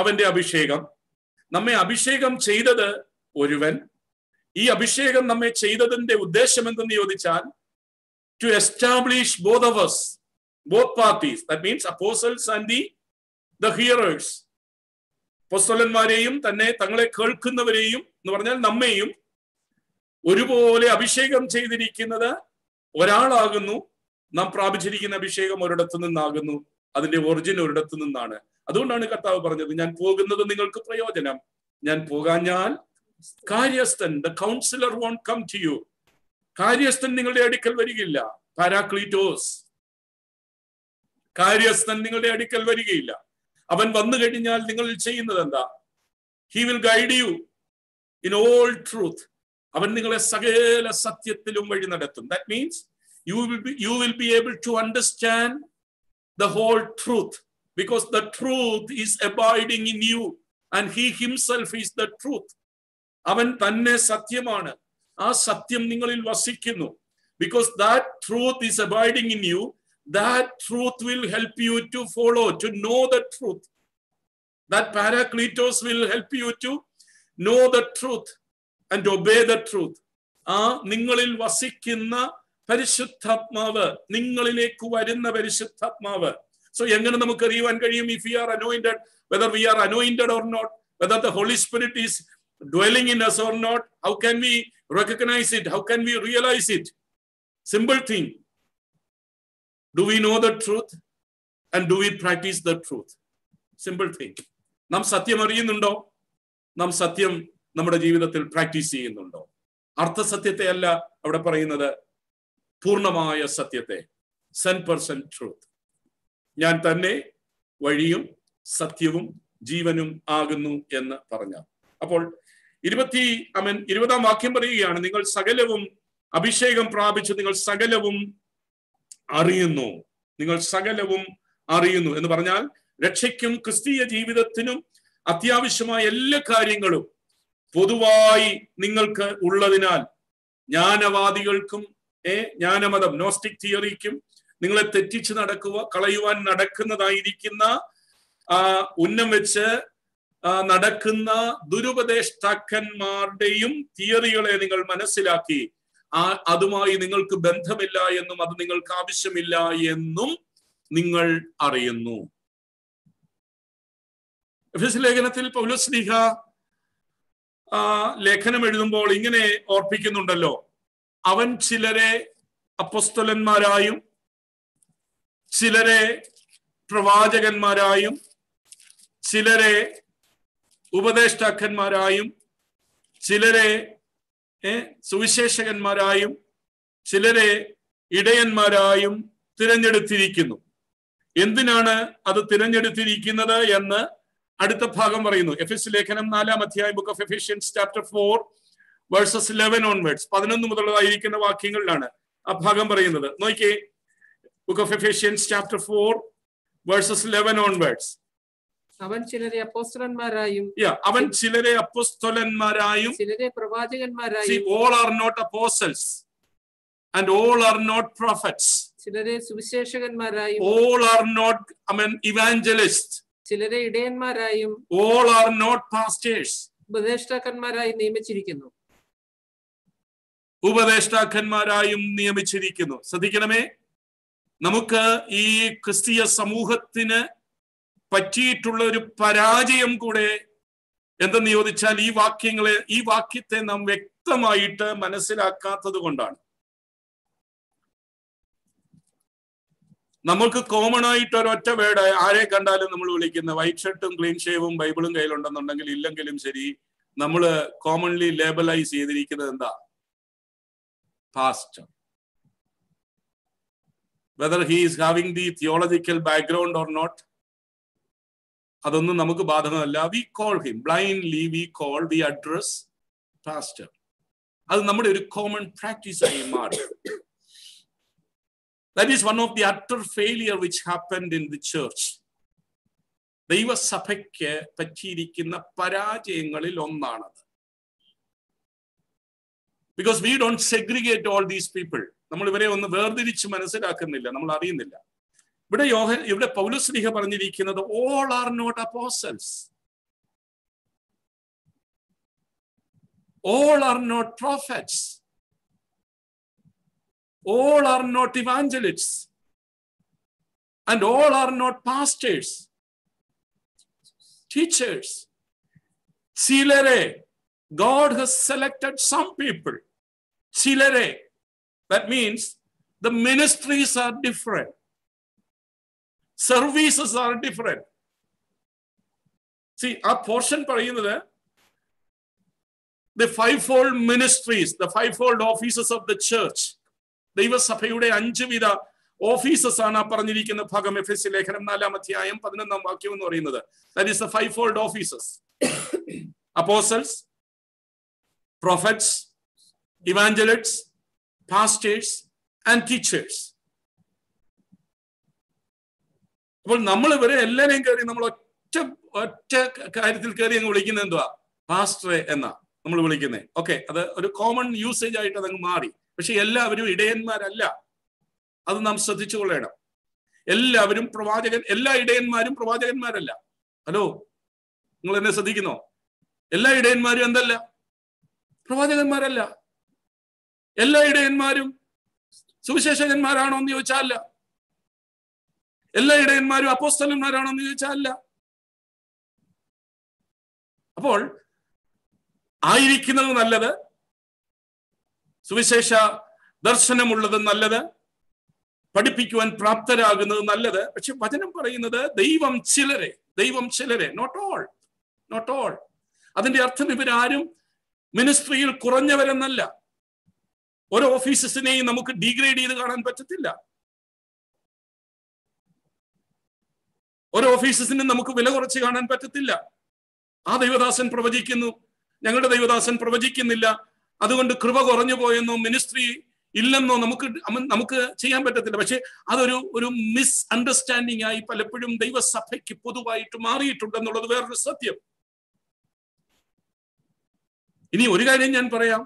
അവന്റെ അഭിഷേകം. നമ്മെ അഭിഷേകം ചെയ്തത് ഒരുവൻ. ഈ അഭിഷേകം നമ്മെ ചെയ്തതിന്റെ ഉദ്ദേശം എന്തെന്ന് ചോദിച്ചാൽ, to establish both of us, both parties. That means apostles and the hearers. അപ്പോസ്തലന്മാരെയും തന്നെ തങ്ങളെ കേൾക്കുന്നവരെയും എന്ന് പറഞ്ഞാൽ നമ്മെയും ഒരുപോലെ അഭിഷേകം ചെയ്തിരിക്കുന്നത് ഒരാളാകുന്നു. നാം പ്രാപിച്ചിരിക്കുന്ന അഭിഷേകം ഒരിടത്തു നിന്നാകുന്നു, അതിന്റെ ഒറിജിൻ ഒരിടത്തു നിന്നാണ്. അതുകൊണ്ടാണ് കർത്താവ് പറഞ്ഞത്, ഞാൻ പോകുന്നത് നിങ്ങൾക്ക് പ്രയോജനം, ഞാൻ പോകാഞ്ഞാൽ കാര്യസ്ഥൻ, the counselor won't come to you. കാര്യസ്ഥൻ നിങ്ങളുടെ അടുക്കൽ വരികയില്ല. പാരാക്ലീറ്റോസ്, കാര്യസ്ഥൻ നിങ്ങളുടെ അടുക്കൽ വരികയില്ല. അവൻ വന്നു കഴിഞ്ഞാൽ നിങ്ങൾ ചെയ്യുന്നത് എന്താ? He will guide you in all truth. അവൻ നിങ്ങളെ സകല സത്യത്തിലും വഴി നടത്തും. That means you will be able to understand the whole truth, because the truth is abiding in you and he himself is the truth. അവൻ തന്നെ സത്യമാണ്, ആ സത്യം നിങ്ങളിൽ വസിക്കുന്നു. Because that truth is abiding in you, that truth will help you to follow, to know the truth. That Paracletos will help you to know the truth and obey the truth. ആ നിങ്ങളിൽ വസിക്കുന്ന പരിശുദ്ധാത്മാവ്, നിങ്ങളിലേക്ക് വരുന്ന പരിശുദ്ധാത്മാവ്. So എങ്ങനെ നമുക്ക് അറിയുവാൻ കഴിയും if we are anointed, whether we are anointed or not, whether the Holy Spirit is dwelling in us or not? How can we recognize it? How can we realize it? Simple thing. Do we know the truth and do we practice the truth? Simple thing. നാം സത്യം അറിയുന്നുണ്ടോ? നാം സത്യം നമ്മുടെ ജീവിതത്തിൽ practice ചെയ്യുന്നുണ്ടോ? അർത്ഥസത്യത്തെ അല്ല അവിടെ പറയുന്നത്, പൂർണ്ണമായ സത്യത്തെ, 100% truth. ഞാൻ തന്നെ വഴിയും സത്യവും ജീവനും ആകുന്നു എന്ന് പറഞ്ഞ. അപ്പോൾ 20-ാം വാക്യം പറയുകയാണ്, നിങ്ങൾ സകലവും അഭിഷേകം പ്രാപിച്ച് നിങ്ങൾ സകലവും അറിയുന്നു. നിങ്ങൾ സകലവും അറിയുന്നു എന്ന് പറഞ്ഞാൽ രക്ഷയ്ക്കും ക്രിസ്തീയ ജീവിതത്തിനും അത്യാവശ്യമായ എല്ലാ കാര്യങ്ങളും പൊതുവായി നിങ്ങൾക്ക് ഉള്ളതിനാൽ ജ്ഞാനവാദികൾക്കും ജ്ഞാനമതം നോസ്റ്റിക് തിയറിക്കും നിങ്ങളെ തെറ്റിച്ച് കളയുവാൻ നടക്കുന്നതായിരിക്കുന്ന ഉന്നം വെച്ച് നടക്കുന്ന ദുരുപദേഷ്ടാക്കന്മാരുടെയും തിയറികളെ നിങ്ങൾ മനസ്സിലാക്കി അതുമായി നിങ്ങൾക്ക് ബന്ധമില്ല എന്നും അത് നിങ്ങൾക്ക് ആവശ്യമില്ല എന്നും നിങ്ങൾ അറിയുന്നു. എഫെസ്യ ലേഖനത്തിൽ പൗലോസ്ലീഹ ലേഖനം എഴുതുമ്പോൾ ഇങ്ങനെ ഓർപ്പിക്കുന്നുണ്ടല്ലോ, അവൻ ചിലരെ അപ്പോസ്തലന്മാരായും ചിലരെ പ്രവാചകന്മാരായും ചിലരെ ഉപദേഷ്ടാക്കന്മാരായും ചിലരെ സുവിശേഷകന്മാരായും ചിലരെ ഇടയന്മാരായും തിരഞ്ഞെടുത്തിരിക്കുന്നു. എന്തിനാണ് അത് തിരഞ്ഞെടുത്തിരിക്കുന്നത് എന്ന് അടുത്ത ഭാഗം പറയുന്നു. എഫെസ്യ ലേഖനം 4-ാം അധ്യായം, book of Ephesians chapter 4 versus 11 onwards, 11 മുതലുള്ളതായിരിക്കുന്ന വാക്യങ്ങളിലാണ് ആ ഭാഗം പറയുന്നത്. നോക്കിയേ, book of Ephesians chapter 4 versus 11 onwards. അവൻ ചിലരെ അപ്പോസ്തലന്മാരായും ചിലരെ പ്രവാചകന്മാരായും, all are not apostles and all are not prophets, ചിലരെ സുവിശേഷകന്മാരായും, all are not evangelists, ചിലരെ ഇടയന്മാരായും, all are not pastors, ഉപദേഷ്ടാക്കന്മാരായി നിയമിച്ചിരിക്കുന്നു. ശ്രദ്ധിക്കണമേ, നമുക്ക് ഈ ക്രിസ്തീയ സമൂഹത്തിന് പറ്റിയിട്ടുള്ള ഒരു പരാജയം കൂടെ എന്തെന്ന് ചോദിച്ചാൽ ഈ വാക്യത്തെ നാം വ്യക്തമായിട്ട് മനസ്സിലാക്കാത്തത് കൊണ്ടാണ്. നമുക്ക് കോമൺ ആയിട്ട് ഒരൊറ്റ വേർഡ് ആരെ കണ്ടാലും നമ്മൾ വിളിക്കുന്ന വൈറ്റ് ഷർട്ടും ക്ലീൻ ഷേവും ബൈബിളും കയ്യിലുണ്ടെന്നുണ്ടെങ്കിൽ ഇല്ലെങ്കിലും ശരി, നമ്മൾ കോമൺലി ലേബലൈസ് ചെയ്തിരിക്കുന്നത് എന്താ? Pastor. Whether he is having the theological background or not, അതൊന്നും നമുക്ക് ബാധകമല്ല. We call him blindly, we address pastor. അത് നമ്മുടെ ഒരു കോമൺ പ്രാക്ടീസ് ആയി മാറി. That is one of the utter failure which happened in the church. ദൈവസഭയ്ക്ക് പറ്റിയിരിക്കുന്ന പരാജയങ്ങളിൽ ഒന്നാണത്. Because we don't segregate all these people. നമ്മൾ ഇവരെ ഒന്ന് വേർതിരിച്ച് മനസ്സിലാക്കുന്നില്ല, നമ്മൾ അറിയുന്നില്ല. ഇവിടെ പൗലോസ്ലീഹ പറഞ്ഞിരിക്കുന്നത് all are not apostles, all are not prophets, all are not evangelists, and all are not pastors, teachers. Chilare, God has selected some people. Chilare, that means the ministries are different, services are different. See, our portion parayunnathu the fivefold ministries, the fivefold offices of the church. ദൈവസഭയുടെ 5 വിധ offices ആണ് പറഞ്ഞിരിക്കുന്ന ഭാഗം. എഫെസ്യ ലേഖനം 4-ാം അധ്യായം 11-ാം വാക്യം എന്ന് പറയുന്നത്. That is the fivefold offices: apostles, prophets, evangelists, pastors and teachers. അപ്പോൾ നമ്മൾ ഇവരെ എല്ലാവരെയും കയറി നമ്മൾ ഒറ്റ കാര്യത്തിൽ കയറി അങ്ങ് വിളിക്കുന്നത് എന്തുവാ? പാസ്റ്ററെ എന്നാ നമ്മൾ വിളിക്കുന്നത്. ഓക്കെ, അത് ഒരു കോമൺ യൂസേജ് ആയിട്ട് അതങ്ങ് മാറി. പക്ഷെ എല്ലാവരും ഇടയന്മാരല്ല, അത് നാം ശ്രദ്ധിച്ചു കൊള്ളണം. എല്ലാവരും എല്ലാ ഇടയന്മാരും പ്രവാചകന്മാരല്ല. ഹലോ, നിങ്ങൾ എന്നെ ശ്രദ്ധിക്കുന്നോ? എല്ലാ ഇടയന്മാരും എന്തല്ല? പ്രവാചകന്മാരല്ല. എല്ലാ ഇടയന്മാരും സുവിശേഷകന്മാരാണോ എന്ന് ചോദിച്ചാൽ അല്ല. എല്ലാ ഇടയന്മാരും അപ്പോസ്തലന്മാരാണോ എന്ന് ചോദിച്ചാൽ അല്ല. അപ്പോൾ ആയിരിക്കുന്നത് നല്ലത്, സുവിശേഷ ദർശനമുള്ളത് നല്ലത്, പഠിപ്പിക്കുവാൻ പ്രാപ്തരാകുന്നത് നല്ലത്. പക്ഷെ വചനം പറയുന്നത് ദൈവം ചിലരെ, നോട്ട് ഓൾ. അതിന്റെ അർത്ഥം ഇവരാരും മിനിസ്ട്രിയിൽ കുറഞ്ഞവരെന്നല്ല. ഓരോ ഓഫീസസിനെയും നമുക്ക് ഡീഗ്രേഡ് ചെയ്ത് കാണാൻ പറ്റത്തില്ല. ഓരോ ഓഫീസസിനും നമുക്ക് വില കുറച്ച് കാണാൻ പറ്റത്തില്ല. ആ ദൈവദാസൻ പ്രവചിക്കുന്നു, ഞങ്ങളുടെ ദൈവദാസൻ പ്രവചിക്കുന്നില്ല, അതുകൊണ്ട് കൃപ കുറഞ്ഞു പോയെന്നോ മിനിസ്ട്രി ഇല്ലെന്നോ നമുക്ക് ചെയ്യാൻ പറ്റത്തില്ല. പക്ഷെ അതൊരു മിസ് അണ്ടർസ്റ്റാൻഡിങ് ആയി പലപ്പോഴും ദൈവസഭയ്ക്ക് പൊതുവായിട്ട് മാറിയിട്ടുണ്ടെന്നുള്ളത് വേറൊരു സത്യം. ഇനി ഒരു കാര്യം ഞാൻ പറയാം,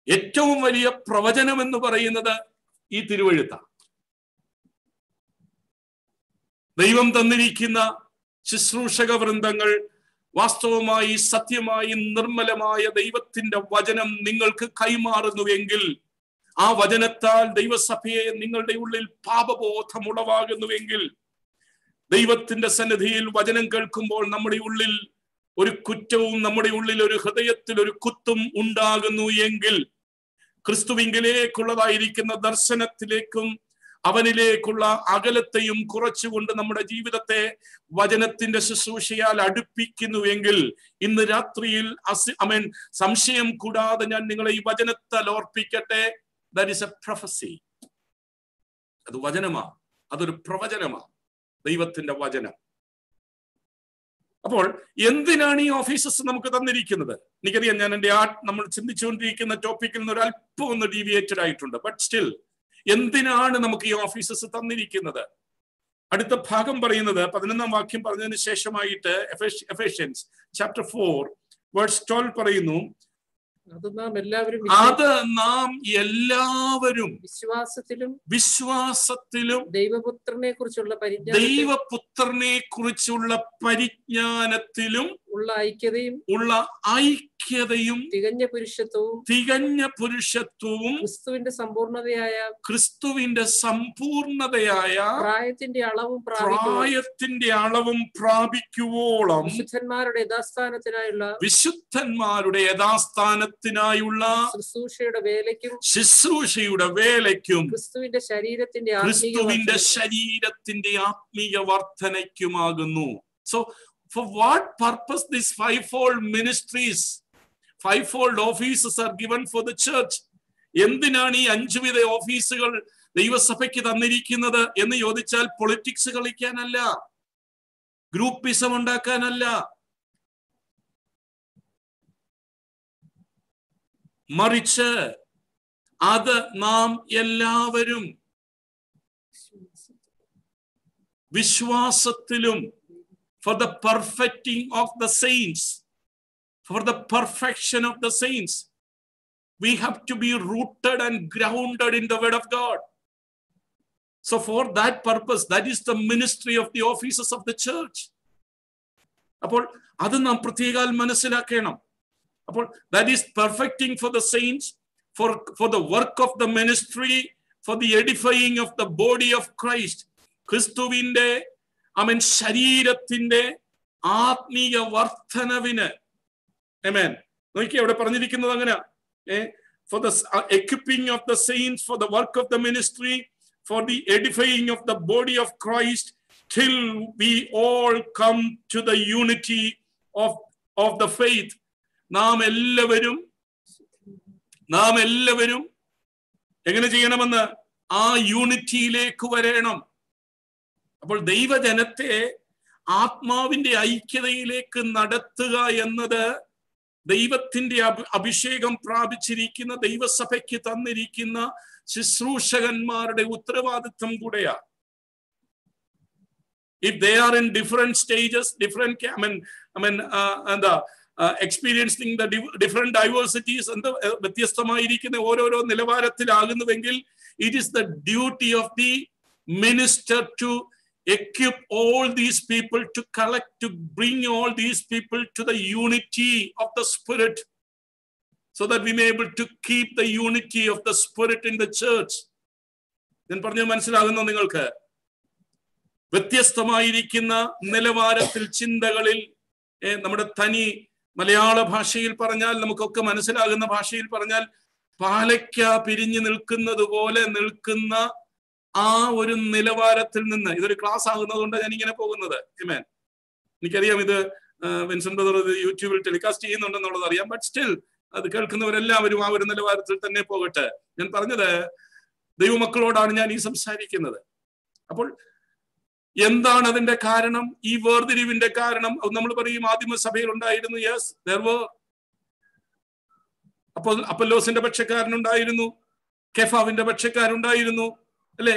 ഏറ്റവും വലിയ പ്രവചനം എന്ന് പറയുന്നത് ഈ തിരുവെഴുത്താണ്. ദൈവം തന്നിരിക്കുന്ന ശുശ്രൂഷക വൃന്ദങ്ങൾ വാസ്തവമായി സത്യമായി നിർമ്മലമായ ദൈവത്തിന്റെ വചനം നിങ്ങൾക്ക് കൈമാറുന്നുവെങ്കിൽ, ആ വചനത്താൽ ദൈവസഭയെ നിങ്ങളുടെ ഉള്ളിൽ പാപബോധം ഉളവാകുന്നുവെങ്കിൽ, ദൈവത്തിന്റെ സന്നിധിയിൽ വചനം കേൾക്കുമ്പോൾ നമ്മുടെ ഉള്ളിൽ ഒരു കുറ്റവും നമ്മുടെ ഉള്ളിൽ ഒരു ഹൃദയത്തിൽ ഒരു കുത്തും ഉണ്ടാകുന്നു എങ്കിൽ, ക്രിസ്തുവിങ്കിലേക്കുള്ളതായിരിക്കുന്ന ദർശനത്തിലേക്കും അവനിലേക്കുള്ള അകലത്തെയും കുറച്ചുകൊണ്ട് നമ്മുടെ ജീവിതത്തെ വചനത്തിന്റെ ശുശ്രൂഷയാൽ അടുപ്പിക്കുന്നുവെങ്കിൽ, ഇന്ന് രാത്രിയിൽ സംശയം കൂടാതെ ഞാൻ നിങ്ങളെ ഈ വചനത്താൽ ഓർപ്പിക്കട്ടെ. That is a prophecy. അത് വചനമാണ്, അതൊരു പ്രവചനമാണ്, ദൈവത്തിന്റെ വചനം. അപ്പോൾ എന്തിനാണ് ഈ ഓഫീസസ് നമുക്ക് തന്നിരിക്കുന്നത്? എനിക്കറിയാം, ഞാൻ എൻ്റെ നമ്മൾ ചിന്തിച്ചുകൊണ്ടിരിക്കുന്ന ടോപ്പിക്കിൽ നിന്ന് ഒരു അല്പം ഒന്ന് ഡീവിയേറ്റഡ് ആയിട്ടുണ്ട്. ബട്ട് സ്റ്റിൽ, എന്തിനാണ് നമുക്ക് ഈ ഓഫീസസ് തന്നിരിക്കുന്നത്? അടുത്ത ഭാഗം പറയുന്നത് 11-ാം വാക്യം പറഞ്ഞതിന് ശേഷമായിട്ട് എഫേഷ്യൻസ് ചാപ്റ്റർ 4 വേഴ്സ് 12 പറയുന്നു, അത് നാം എല്ലാവരും വിശ്വാസത്തിലും ദൈവപുത്രനെ കുറിച്ചുള്ള പരിജ്ഞാനത്തിലും ഉള്ള ഐക്യതയും തികഞ്ഞ പുരുഷത്വവും ക്രിസ്തുവിന്റെ സമ്പൂർണതയായ പ്രായത്തിന്റെ അളവും പ്രാപിക്കുവോളം വിശുദ്ധന്മാരുടെ യഥാസ്ഥാനത്തിനായുള്ള ശുശ്രൂഷയുടെ വേലയ്ക്കും ക്രിസ്തുവിന്റെ ശരീരത്തിന്റെ ആത്മീയ വർധനയ്ക്കുമാകുന്നു. So for what purpose these fivefold ministries, fivefold offices are given for the church? എന്തിനാണ് ഈ 5 വിധ ഓഫീസുകൾ ദൈവസഭയ്ക്ക് തന്നിരിക്കുന്നത് എന്ന് ചോദിച്ചാൽ, പൊളിറ്റിക്സ് കളിക്കാനല്ല, ഗ്രൂപ്പിസം ഉണ്ടാക്കാനല്ല, മറിച്ച് അത് നാം എല്ലാവരും വിശ്വാസത്തിലും, for the perfecting of the saints, for the perfection of the saints, we have to be rooted and grounded in the word of God. So for that purpose, that is the ministry of the offices of the church. അപ്പോൾ അത് നാം പ്രത്യേകം മനസ്സിലാക്കണം. അപ്പോൾ that is perfecting for the saints, for the work of the ministry, for the edifying of the body of Christ. ക്രിസ്തുവിന്റെ ശരീരത്തിന്റെ ആത്മീയ വർധനവിന്. ആമേൻ. നോക്കി അവിടെ പറഞ്ഞിരിക്കുന്നത് അങ്ങനെ, for the equipping of the saints, for the work of the ministry, for the edifying of the body of Christ, till we all come to the unity of the faith. നാം എല്ലാവരും എങ്ങനെ ചെയ്യണമെന്ന്? ആ യൂണിറ്റിയിലേക്ക് വരണം. അപ്പോൾ ദൈവജനത്തെ ആത്മാവിന്റെ ഐക്യതയിലേക്ക് നടത്തുക എന്നത് ദൈവത്തിന്റെ അഭിഷേകം പ്രാപിച്ചിരിക്കുന്ന ദൈവസഭയ്ക്ക് തന്നിരിക്കുന്ന ശുശ്രൂഷകന്മാരുടെ ഉത്തരവാദിത്വം കൂടെയാണ്. If they are in different stages, experiencing the different diversities, വ്യത്യസ്തമായിരിക്കുന്ന ഓരോരോ നിലവാരത്തിലാകുന്നുവെങ്കിൽ, it is the duty of the minister to equip all these people, to collect, to bring all these people to the unity of the Spirit, so that we may be able to keep the unity of the Spirit in the church. ഞാൻ പറഞ്ഞു മനസ്സിലാകുന്നു നിങ്ങൾക്ക്? വ്യത്യസ്തമായിരിക്കുന്ന നിലവാരത്തിൽ, ചിന്തകളിൽ, നമ്മുടെ തനി മലയാള ഭാഷയിൽ പറഞ്ഞാൽ, നമുക്കൊക്കെ മനസ്സിലാകുന്ന ഭാഷയിൽ പറഞ്ഞാൽ, പാലയ്ക്ക പിരിഞ്ഞു നിൽക്കുന്നത് പോലെ നിൽക്കുന്ന ആ ഒരു നിലവാരത്തിൽ നിന്ന്, ഇതൊരു ക്ലാസ് ആകുന്നത് കൊണ്ട് ഞാൻ ഇങ്ങനെ പോകുന്നത്. ആമേൻ. എനിക്കറിയാം ഇത് വിൻസെന്റ് ബ്രദർ യൂട്യൂബിൽ ടെലികാസ്റ്റ് ചെയ്യുന്നുണ്ടെന്നുള്ളത് അറിയാം. ബട്ട് സ്റ്റിൽ അത് കേൾക്കുന്നവരെല്ലാവരും ആ ഒരു നിലവാരത്തിൽ തന്നെ പോകട്ടെ. ഞാൻ പറഞ്ഞത് ദൈവമക്കളോടാണ് ഞാൻ ഈ സംസാരിക്കുന്നത്. അപ്പോൾ എന്താണ് അതിന്റെ കാരണം? ഈ വേർതിരിവിന്റെ കാരണം നമ്മൾ പറയും ആദിമസഭയിൽ ഉണ്ടായിരുന്നു. Yes, there were. അപ്പോൾ അപ്പൊല്ലോസിന്റെ പക്ഷക്കാരനുണ്ടായിരുന്നു, കെഫാവിന്റെ പക്ഷക്കാരുണ്ടായിരുന്നു, അല്ലെ?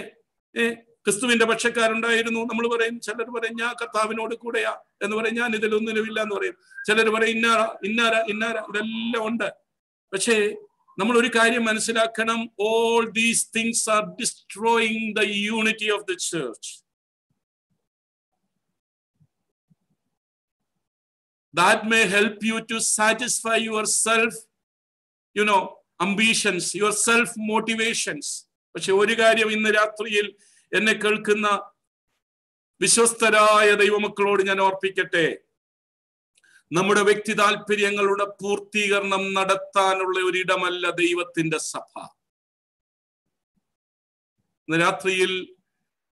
ക്രിസ്തുവിന്റെ പക്ഷക്കാരുണ്ടായിരുന്നു. നമ്മൾ പറയും, ചിലർ പറയും ഞാൻ കർത്താവിനോട് കൂടെയാ എന്ന് പറയും, ഞാൻ ഇതിലൊന്നിലുമില്ല എന്ന് പറയും. ചിലർ പറയും ഇന്നാര ഇതെല്ലാം ഉണ്ട്. പക്ഷേ നമ്മൾ ഒരു കാര്യം മനസ്സിലാക്കണം. all these things are destroying the unity of the church. That may help you to satisfy your self, ambitions, your self motivations. പക്ഷെ ഒരു കാര്യം ഇന്ന് രാത്രിയിൽ എന്നെ കേൾക്കുന്ന വിശ്വസ്തരായ ദൈവമക്കളോട് ഞാൻ ഓർപ്പിക്കട്ടെ. നമ്മുടെ വ്യക്തി താല്പര്യങ്ങളുടെ പൂർത്തീകരണം നടത്താനുള്ള ഒരിടമല്ല ദൈവത്തിന്റെ സഭ. ഇന്ന് രാത്രിയിൽ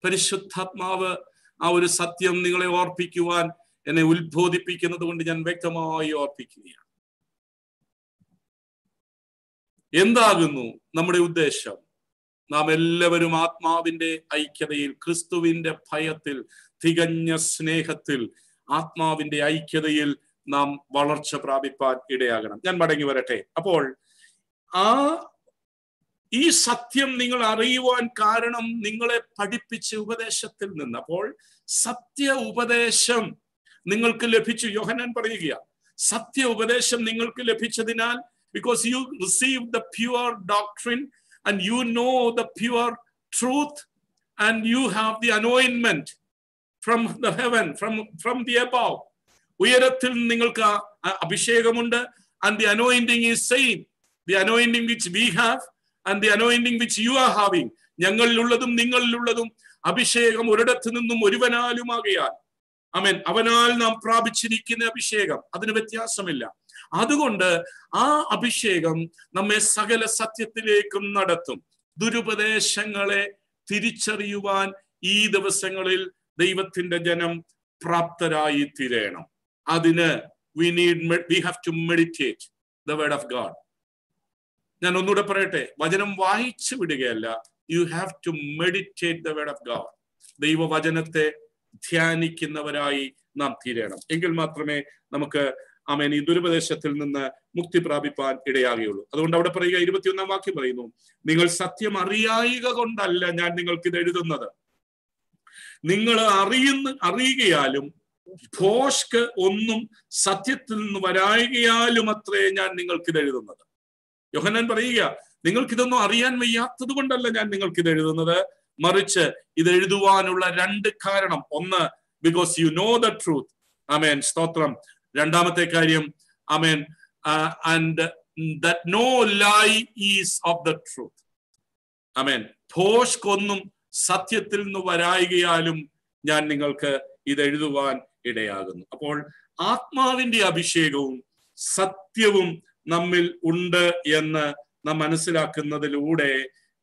പരിശുദ്ധാത്മാവ് ആ ഒരു സത്യം നിങ്ങളെ ഓർപ്പിക്കുവാൻ എന്നെ ഉത്ബോധിപ്പിക്കുന്നത് കൊണ്ട് ഞാൻ വ്യക്തമായി ഓർപ്പിക്കുകയാണ്. എന്താകുന്നു നമ്മുടെ ഉദ്ദേശം? നാം എല്ലാവരും ആത്മാവിന്റെ ഐക്യതയിൽ, ക്രിസ്തുവിന്റെ ഭയത്തിൽ, തികഞ്ഞ സ്നേഹത്തിൽ, ആത്മാവിന്റെ ഐക്യതയിൽ നാം വളർച്ച പ്രാപിപ്പാൻ ഇടയാകണം. ഞാൻ മടങ്ങി വരട്ടെ. അപ്പോൾ ഈ സത്യം നിങ്ങൾ അറിയുവാൻ കാരണം നിങ്ങളെ പഠിപ്പിച്ച ഉപദേശത്തിൽ നിന്ന്. അപ്പോൾ സത്യ ഉപദേശം നിങ്ങൾക്ക് ലഭിച്ചു. യോഹന്നാൻ പറയുക, സത്യ ഉപദേശം നിങ്ങൾക്ക് ലഭിച്ചതിനാൽ, because you received the pure doctrine and you know the pure truth and you have the anointment from the heaven, from the above. ഉയരത്തിൽ നിങ്ങൾക്ക് അഭിഷേകമുണ്ട്. and the anointing is same, the anointing which we have and the anointing which you are having. ഞങ്ങളിലുള്ളതും നിങ്ങളിലുള്ളതും അഭിഷേകം ഒരിടത്തു നിന്നും ഒരുവനാലുമാകയാൽ, ആമേൻ, അവനാൽ നാം പ്രാപിച്ചിരിക്കുന്ന അഭിഷേകം, അതിന് വ്യത്യാസമില്ല. അതുകൊണ്ട് ആ അഭിഷേകം നമ്മെ സകല സത്യത്തിലേക്കും നടത്തും. ദുരുപദേശങ്ങളെ തിരിച്ചറിയുവാൻ ഈ ദിവസങ്ങളിൽ ദൈവത്തിന്റെ ജനം പ്രാപ്തരായി തീരണം. അതിന് we have to meditate the word of God. ഞാൻ ഒന്നുകൂടെ പറയട്ടെ, വചനം വായിച്ചു വിടുകയല്ല, you have to meditate the word of God. ദൈവവചനത്തെ ധ്യാനിക്കുന്നവരായി നാം തീരണം. എങ്കിൽ മാത്രമേ നമുക്ക് ആമേൻ ഈ ദുരുപദേശത്തിൽ നിന്ന് മുക്തി പ്രാപിപ്പാൻ ഇടയാകുകയുള്ളൂ. അതുകൊണ്ട് അവിടെ പറയുക, 21-ാം വാക്യം പറയുന്നു, നിങ്ങൾ സത്യം അറിയായിക കൊണ്ടല്ല ഞാൻ നിങ്ങൾക്ക് ഇത് എഴുതുന്നത്, നിങ്ങൾ അറിയുകയാലും ഭോഷ്ക് ഒന്നും സത്യത്തിൽ നിന്ന് വരായികയാലും അത്രേ ഞാൻ നിങ്ങൾക്ക് ഇത് എഴുതുന്നത്. യോഹന്നാൻ പറയുക, നിങ്ങൾക്കിതൊന്നും അറിയാൻ വയ്യാത്തത് കൊണ്ടല്ല ഞാൻ നിങ്ങൾക്ക് ഇത് എഴുതുന്നത്, മറിച്ച് ഇത് എഴുതുവാനുള്ള രണ്ട് കാരണം. ഒന്ന്, because you know the truth. ആമേൻ, സ്തോത്രം. രണ്ടാമത്തെ കാര്യം, ആമേൻ, and that no lie is of the truth. ആമേൻ, ഭോഷ്ക് ഒന്നും സത്യത്തിൽ നിന്ന് വരായികയാലും ഞാൻ നിങ്ങൾക്ക് ഇത് എഴുതുവാൻ ഇടയാകുന്നു. അപ്പോൾ ആത്മാവിന്റെ അഭിഷേകവും സത്യവും നമ്മിൽ ഉണ്ട് എന്ന് നാം മനസ്സിലാക്കുന്നതിലൂടെ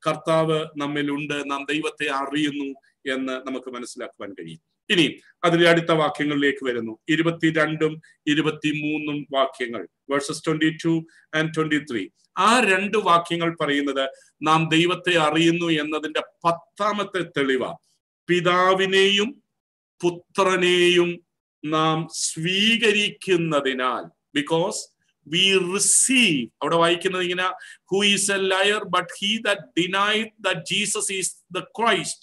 കർത്താവ് നമ്മിൽ ഉണ്ട്, നാം ദൈവത്തെ അറിയുന്നു എന്ന് നമുക്ക് മനസ്സിലാക്കുവാൻ കഴിയും. ഇനി അതിന്റെ അടുത്ത വാക്യങ്ങളിലേക്ക് വരുന്നു. 22-ഉം 23-ഉം വാക്യങ്ങൾ, വേഴ്സസ് 22 and 23. ആ രണ്ട് വാക്യങ്ങൾ പറയുന്നത് നാം ദൈവത്തെ അറിയുന്നു എന്നതിന്റെ 10ാമത്തെ തെളിവ. പിതാവിനെയും പുത്രനെയും നാം സ്വീകരിക്കുന്നതിനാൽ, ബിക്കോസ് we receive, അവിടെ വായിക്കുന്നത് ഇങ്ങനെ, who is a liar but he that denied that Jesus is the Christ,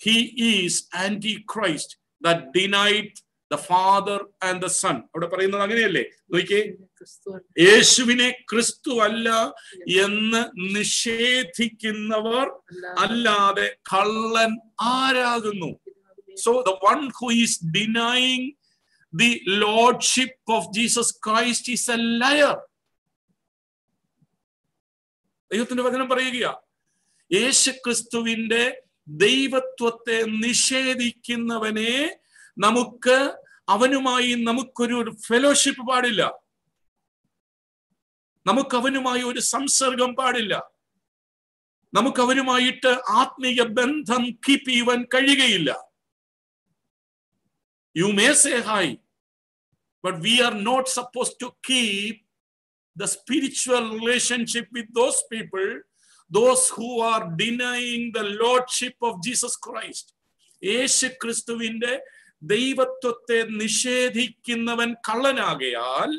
he is antichrist that denied the Father and the Son. അവിടെ പറയുന്നത് അങ്ങനെയല്ലേ? നോക്കിയേ, യേശുവിനെ ക്രിസ്തു അല്ല എന്ന് നിഷേധിക്കുന്നവർ അല്ലാതെ കള്ളൻ ആരാകുന്നു? So the one who is denying the lordship of Jesus Christ is a liar. ദൈവത്തിന്റെ വചനം പറയുക, യേശു ക്രിസ്തുവിന്റെ ദൈവത്വത്തെ നിഷേധിക്കുന്നവനെ അവനുമായി നമുക്കൊരു ഫെലോഷിപ്പ് പാടില്ല, നമുക്കവനുമായി ഒരു സംസർഗം പാടില്ല, നമുക്കവനുമായിട്ട് ആത്മീയ ബന്ധം കീപ്പ് ചെയ്യുവാൻ കഴിയുകയില്ല. You may say hi, but we are not supposed to keep the spiritual relationship with those people, those who are denying the lordship of Jesus Christ. യേശു ക്രിസ്തുവിന്റെ ദൈവത്വത്തെ നിഷേധിക്കുന്നവൻ കള്ളനാകയാൽ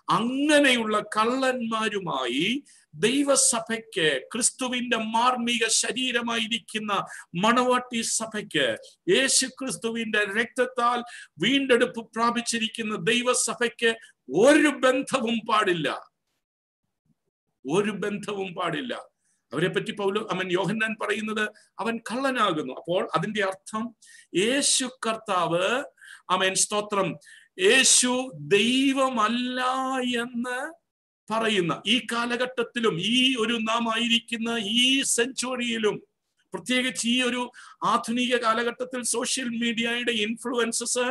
അങ്ങനെയുള്ള കള്ളന്മാരുമായി ദൈവസഭയ്ക്ക്, ക്രിസ്തുവിന്റെ മാർമിക ശരീരമായിരിക്കുന്ന മണവാട്ടി സഭയ്ക്ക്, യേശു ക്രിസ്തുവിന്റെ രക്തത്താൽ വീണ്ടെടുപ്പ് പ്രാപിച്ചിരിക്കുന്ന ദൈവസഭയ്ക്ക് ഒരു ബന്ധവും പാടില്ല. ഒരു ബന്ധവും പാടില്ല. അവരെ പറ്റി യോഹന്നാൻ പറയുന്നത് അവൻ കള്ളനാകുന്നു. അപ്പോൾ അതിന്റെ അർത്ഥം യേശു കർത്താവ് സ്തോത്രം, യേശു ദൈവമല്ല എന്ന് പറയുന്ന ഈ കാലഘട്ടത്തിലും, ഈ ഒരു നാം ആയിരിക്കുന്ന ഈ സെഞ്ചുറിയിലും, പ്രത്യേകിച്ച് ഈ ഒരു ആധുനിക കാലഘട്ടത്തിൽ സോഷ്യൽ മീഡിയയുടെ ഇൻഫ്ലുവൻസസ്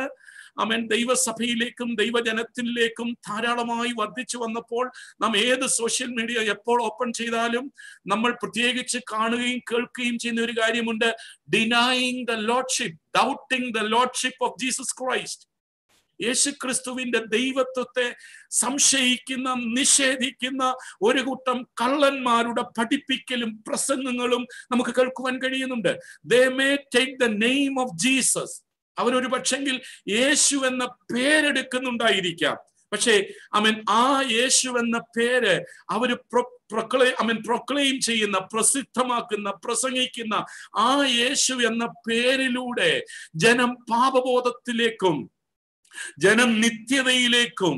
ദൈവസഭയിലേക്കും ദൈവജനത്തിലേക്കും ധാരാളമായി വർദ്ധിച്ചു വന്നപ്പോൾ നാം ഏത് സോഷ്യൽ മീഡിയ എപ്പോൾ ഓപ്പൺ ചെയ്താലും നമ്മൾ പ്രത്യേകിച്ച് കാണുകയും കേൾക്കുകയും ചെയ്യുന്ന ഒരു കാര്യമുണ്ട്: denying the lordship, doubting the lordship of Jesus Christ. യേശുക്രിസ്തുവിന്റെ ദൈവത്വത്തെ സംശയിക്കുന്ന, നിഷേധിക്കുന്ന ഒരു കൂട്ടം കള്ളന്മാരുടെ പഠിപ്പിക്കലും പ്രസംഗങ്ങളും നമുക്ക് കേൾക്കുവാൻ കഴിയുന്നുണ്ട്. They may take the name of Jesus. അവരൊരു പക്ഷെങ്കിൽ യേശു എന്ന പേരെടുക്കുന്നുണ്ടായിരിക്കാം. പക്ഷേ ആ യേശു എന്ന പേര് അവര് പ്രൊക്ലെയിം ചെയ്യുന്ന, പ്രസിദ്ധമാക്കുന്ന, പ്രസംഗിക്കുന്ന ആ യേശു എന്ന പേരിലൂടെ ജനം പാപബോധത്തിലേക്കും ജനം നിത്യതയിലേക്കും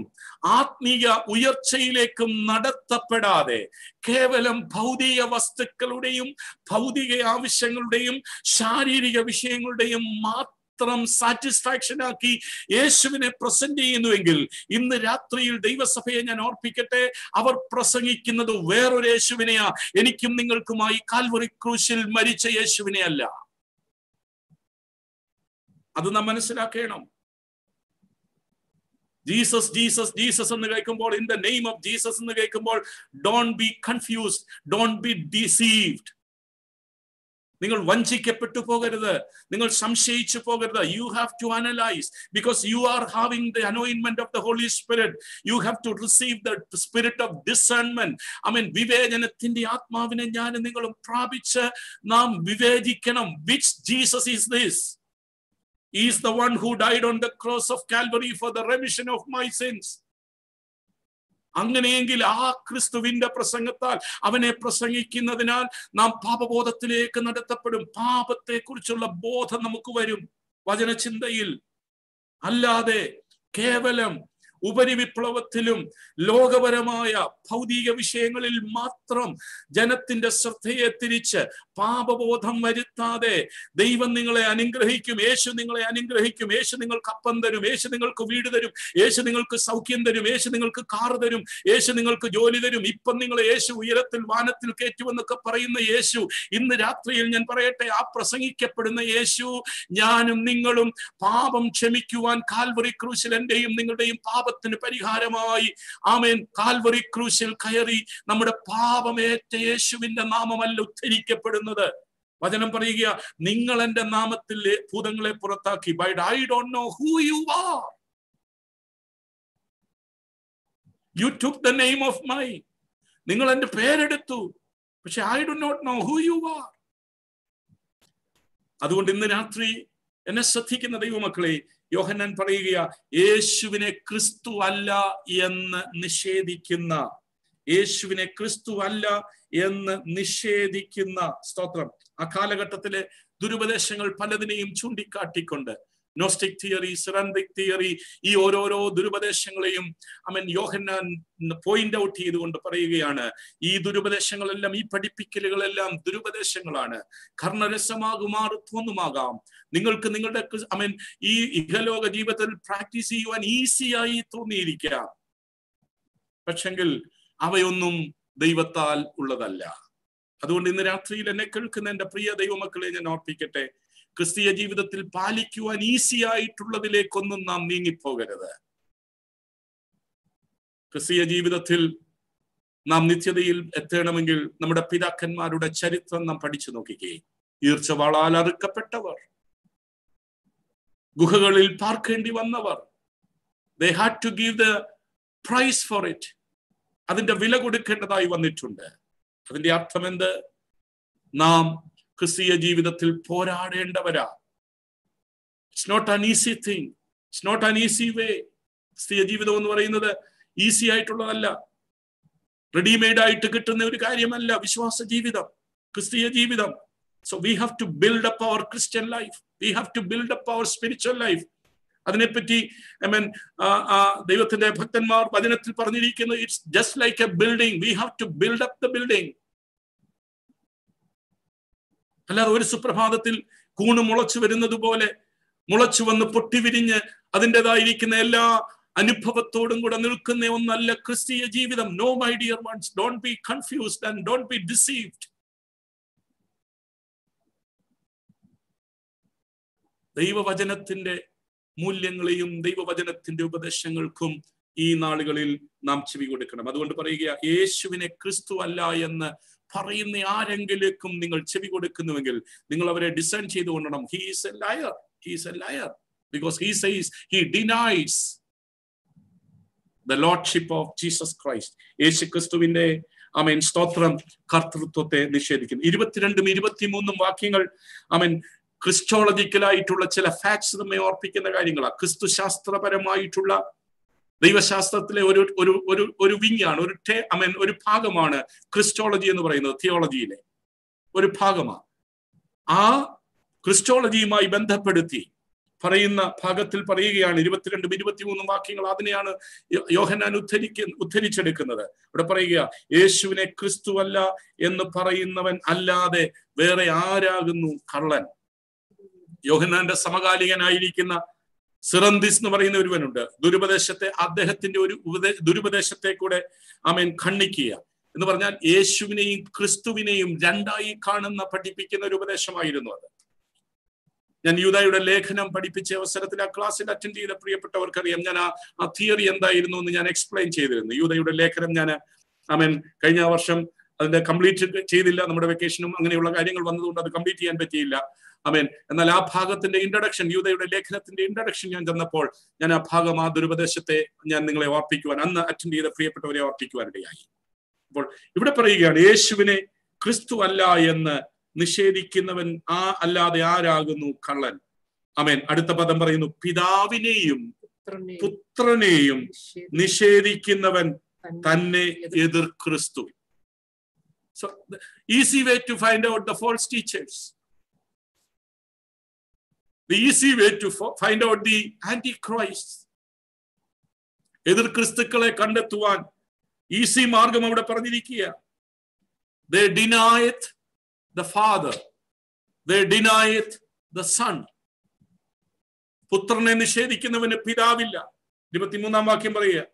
ആത്മീയ ഉയർച്ചയിലേക്കും നടത്തപ്പെടാതെ കേവലം ഭൗതിക വസ്തുക്കളുടെയും ഭൗതിക ആവശ്യങ്ങളുടെയും ശാരീരിക വിഷയങ്ങളുടെയും മാത്രം സാറ്റിസ്ഫാക്ഷൻ ആക്കി യേശുവിനെ പ്രസന്റ് ചെയ്യുന്നുവെങ്കിൽ, ഇന്ന് രാത്രിയിൽ ദൈവസഭയെ ഞാൻ ഓർപ്പിക്കട്ടെ, അവർ പ്രസംഗിക്കുന്നത് വേറൊരു യേശുവിനെയാ. എനിക്കും നിങ്ങൾക്കുമായി കാൽവറി ക്രൂശിൽ മരിച്ച യേശുവിനെ അല്ല. അത് നാം മനസ്സിലാക്കണം. ജീസസ് ജീസസ് ജീസസ് എന്ന് കേൾക്കുമ്പോൾ, in the name of Jesus എന്ന് കേൾക്കുമ്പോൾ, don't be confused, don't be deceived. നിങ്ങൾ വഞ്ചിക്കപ്പെട്ടു പോകരുത്, നിങ്ങൾ സംശയിച്ചു പോകരുത്. You have to analyse, because you are having the anointment of the holy spirit. You have to receive the spirit of discernment. വിവേചനത്തിന്റെ ആത്മാവിനെ ഞാനും നിങ്ങളും പ്രാപിച്ച് നാം വിവേചിക്കണം. Which Jesus is this? He is the one who died on the cross of Calvary for the remission of my sins. അങ്ങനെയെങ്കിൽ ആ ക്രിസ്തുവിന്റെ പ്രസംഗത്താൽ, അവനെ പ്രസംഗിക്കുന്നതിനാൽ നാം പാപബോധത്തിലേക്ക് നടത്തപ്പെടും. പാപത്തെ കുറിച്ചുള്ള ബോധം നമുക്ക് വരും വചനചിന്തയിൽ. അല്ലാതെ കേവലം ഉപരിവിപ്ലവത്തിലും ലോകപരമായ ഭൗതിക വിഷയങ്ങളിൽ മാത്രം ജനത്തിന്റെ ശ്രദ്ധയെ തിരിച്ച് പാപബോധം വരുത്താതെ ദൈവം നിങ്ങളെ അനുഗ്രഹിക്കും, യേശു നിങ്ങളെ അനുഗ്രഹിക്കും, യേശു നിങ്ങൾക്ക് അപ്പം തരും, യേശു നിങ്ങൾക്ക് വീട് തരും, യേശു നിങ്ങൾക്ക് സൗഖ്യം തരും, യേശു നിങ്ങൾക്ക് കാർ തരും, യേശു നിങ്ങൾക്ക് ജോലി തരും, ഇപ്പം നിങ്ങളെ യേശു ഉയരത്തിൽ വാനത്തിൽ കയറ്റുമെന്നൊക്കെ പറയുന്ന യേശു, ഇന്ന് രാത്രിയിൽ ഞാൻ പറയട്ടെ, ആ പ്രസംഗിക്കപ്പെടുന്ന യേശു ഞാനും നിങ്ങളും പാപം ക്ഷമിക്കുവാൻ കാൽവറി ക്രൂശിൽ എന്റെയും നിങ്ങളുടെയും പാപത്തിന് പരിഹാരമായി കാൽവറി ക്രൂശിൽ കയറി നമ്മുടെ പാപമേറ്റ യേശുവിന്റെ നാമമല്ല ഉദ്ധരിക്കപ്പെടുന്നത്. വചനം പറയുക, നിങ്ങൾ എന്റെ നാമത്തിൽ ഭൂതങ്ങളെ പുറത്താക്കി. But I don't know who you are. You took the name of my, നിങ്ങൾ എന്റെ പേരെടുത്തു, പക്ഷെ I do not know who you are. അതുകൊണ്ട് ഇന്ന് രാത്രി എന്നെ ശ്രദ്ധിക്കുന്ന ദൈവമക്കളെ, യോഹന്നാൻ പറയുക, യേശുവിനെ ക്രിസ്തു അല്ല എന്ന് നിഷേധിക്കുന്ന, യേശുവിനെ ക്രിസ്തു അല്ല എന്ന് നിഷേധിക്കുന്ന, സ്തോത്രം, ആ കാലഘട്ടത്തിലെ ദുരുപദേശങ്ങൾ പലതിനെയും ചൂണ്ടിക്കാട്ടിക്കൊണ്ട്, നോസ്റ്റിക് തിയറി, സിറന്തിക് തിയറി, ഈ ഓരോരോ ദുരുപദേശങ്ങളെയും യോഹന്നാൻ പോയിന്റ് ഔട്ട് ചെയ്തുകൊണ്ട് പറയുകയാണ്, ഈ ദുരുപദേശങ്ങളെല്ലാം, ഈ പഠിപ്പിക്കലുകളെല്ലാം ദുരുപദേശങ്ങളാണ്. കർണരസമാകുമാർ തോന്നുമാകാം, നിങ്ങൾക്ക് നിങ്ങളുടെ ഈ ഇഹലോക ജീവിതത്തിൽ പ്രാക്ടീസ് ചെയ്യുവാൻ ഈസിയായി തോന്നിയിരിക്കാം, പക്ഷെങ്കിൽ അവയൊന്നും ദൈവത്താൽ ഉള്ളതല്ല. അതുകൊണ്ട് ഇന്ന് രാത്രിയിൽ എന്നെ കേൾക്കുന്ന എന്റെ പ്രിയ ദൈവമക്കളെ ഞാൻ ഓർപ്പിക്കട്ടെ, ക്രിസ്തീയ ജീവിതത്തിൽ പാലിക്കുവാൻ ഈസി ആയിട്ടുള്ളതിലേക്കൊന്നും നാം നീങ്ങിപ്പോകരുത്. ക്രിസ്തീയ ജീവിതത്തിൽ നാം നിത്യതയിൽ എത്തണമെങ്കിൽ നമ്മുടെ പിതാക്കന്മാരുടെ ചരിത്രം നാം പഠിച്ചു നോക്കിക്കേ. ഈർച്ചവാളാൽ അറുക്കപ്പെട്ടവർ, ഗുഹകളിൽ പാർക്കേണ്ടി വന്നവർ, they had to give the price for it. അതിന്റെ വില കൊടുക്കേണ്ടതായി വന്നിട്ടുണ്ട്. അതിന്റെ അർത്ഥം എന്ത്? നാം ക്രിസ്തീയ ജീവിതത്തിൽ പോരാടേണ്ടവരാ. It's not an easy thing, it's not an easy way. ക്രിസ്തീയ ജീവിതം എന്ന് പറയുന്നത് ഈസി ആയിട്ടുള്ളതല്ല, റെഡിമെയ്ഡ് ആയിട്ട് കിട്ടുന്ന ഒരു കാര്യമല്ല വിശ്വാസ ജീവിതം, ക്രിസ്തീയ ജീവിതം. So we have to build up our Christian life. We have to build up our spiritual life. അതിനെപ്പറ്റി ദൈവത്തിന്റെ ഭക്തന്മാർ വചനത്തിൽ പറഞ്ഞിരിക്കുന്നു, it's just like a building, we have to build up the building. അല്ലാതെ ഒരു സുപ്രഭാതത്തിൽ കൂണ് മുളച്ചു വരുന്നത് പോലെ മുളച്ചു വന്ന് പൊട്ടിവിരിഞ്ഞ് അതിൻ്റെതായിരിക്കുന്ന എല്ലാ അനുഭവത്തോടും കൂടെ നിൽക്കുന്ന ഒന്നല്ല ക്രിസ്തീയ ജീവിതം. No my dear ones, don't be confused and don't be deceived. ദൈവവചനത്തിന്റെ മൂല്യങ്ങളെയും ദൈവവചനത്തിന്റെ ഉപദേശങ്ങൾക്കും ഈ നാളുകളിൽ നാം ചെവി കൊടുക്കണം. അതുകൊണ്ട് പറയുക, യേശുവിനെ ക്രിസ്തു അല്ല എന്ന് പറയുന്ന ആരെങ്കിലേക്കും നിങ്ങൾ ചെവി കൊടുക്കുന്നുവെങ്കിൽ നിങ്ങൾ അവരെ ഡിസൈൻ ചെയ്തുകൊണ്ടണം. He is a liar, he is a liar, because he says he denies the lordship of Jesus Christ. യേശു ക്രിസ്തുവിന്റെ ആമേൻ സ്തോത്രം കർത്തൃത്വത്തെ നിഷേധിക്കുന്നു. 22ഉം 23ഉം വാക്യങ്ങൾ ആമേൻ ക്രിസ്റ്റോളജിക്കലായിട്ടുള്ള ചില ഫാക്ട്സ് നമ്മെ ഓർപ്പിക്കുന്ന കാര്യങ്ങളാണ്. ക്രിസ്തു ശാസ്ത്രപരമായിട്ടുള്ള ദൈവശാസ്ത്രത്തിലെ ഒരു വിങ്ങാണ്, ഒരു ഭാഗമാണ് ക്രിസ്റ്റോളജി എന്ന് പറയുന്നത്. തിയോളജിയിലെ ഒരു ഭാഗമാണ്. ആ ക്രിസ്റ്റോളജിയുമായി ബന്ധപ്പെടുത്തി പറയുന്ന ഭാഗത്തിൽ പറയുകയാണ് 22ഉം 23ഉം വാക്യങ്ങൾ. അതിനെയാണ് യോഹന്നാൻ ഉദ്ധരിച്ചെടുക്കുന്നത്. ഇവിടെ പറയുക, യേശുവിനെ ക്രിസ്തുവല്ല എന്ന് പറയുന്നവൻ അല്ലാതെ വേറെ ആരാകുന്നു കള്ളൻ? യോഹന്നാന്റെ സമകാലികനായിരിക്കുന്ന സിറന്തിസ് എന്ന് പറയുന്ന ഒരുവനുണ്ട്. ദുരുപദേശത്തെ, അദ്ദേഹത്തിന്റെ ഒരു ദുരുപദേശത്തെ കൂടെ ആമേൻ ഖണ്ഡിക്കുക എന്ന് പറഞ്ഞാൽ യേശുവിനെയും ക്രിസ്തുവിനെയും രണ്ടായി കാണുന്ന പഠിപ്പിക്കുന്ന ഒരു ഉപദേശമായിരുന്നു അത്. ഞാൻ യൂദായുടെ ലേഖനം പഠിപ്പിച്ച അവസരത്തിൽ ആ ക്ലാസ്സിൽ അറ്റൻഡ് ചെയ്ത പ്രിയപ്പെട്ടവർക്കറിയാം, ഞാൻ ആ തിയറി എന്തായിരുന്നു എന്ന് ഞാൻ എക്സ്പ്ലെയിൻ ചെയ്തിരുന്നു. യൂദായുടെ ലേഖനം ഞാൻ കഴിഞ്ഞ വർഷം അതിന്റെ കംപ്ലീറ്റ് ചെയ്തില്ല. നമ്മുടെ വെക്കേഷനും അങ്ങനെയുള്ള കാര്യങ്ങൾ വന്നതുകൊണ്ട് അത് കംപ്ലീറ്റ് ചെയ്യാൻ പറ്റിയില്ല. എന്നാൽ ആ ഭാഗത്തിന്റെ ഇൻട്രഡക്ഷൻ, യൂദായുടെ ലേഖനത്തിന്റെ ഇൻട്രഡക്ഷൻ ഞാൻ തന്നപ്പോൾ ഞാൻ ആ ഭാഗം, ആ ദുരുപദേശത്തെ ഞാൻ നിങ്ങളെ ഓർപ്പിക്കുവാൻ, അന്ന് അറ്റൻഡ് ചെയ്ത പ്രിയപ്പെട്ടവരെ ഓർപ്പിക്കുവാനിടയായി. അപ്പോൾ ഇവിടെ പറയുകയാണ്, യേശുവിനെ ക്രിസ്തു അല്ല എന്ന് നിഷേധിക്കുന്നവൻ അല്ലാതെ ആരാകുന്നു കള്ളൻ? ആമേൻ. അടുത്ത പദം പറയുന്നു, പിതാവിനെയും പുത്രനെയും നിഷേധിക്കുന്നവൻ തന്നെ എതിർ ക്രിസ്തു. So the easy way to find out the false teachers, the easy way to find out the antichrist, എതിർ ക്രിസ്തുക്കളെ കണ്ടെത്തുവാൻ ഈസി മാർഗം അവിടെ പറഞ്ഞിരിക്കുക. They denied the Father, they denied the Son. പുത്രനെ നിഷേധിക്കുന്നവന് പിതാവില്ല. 23ആം വാക്യം പറയുക,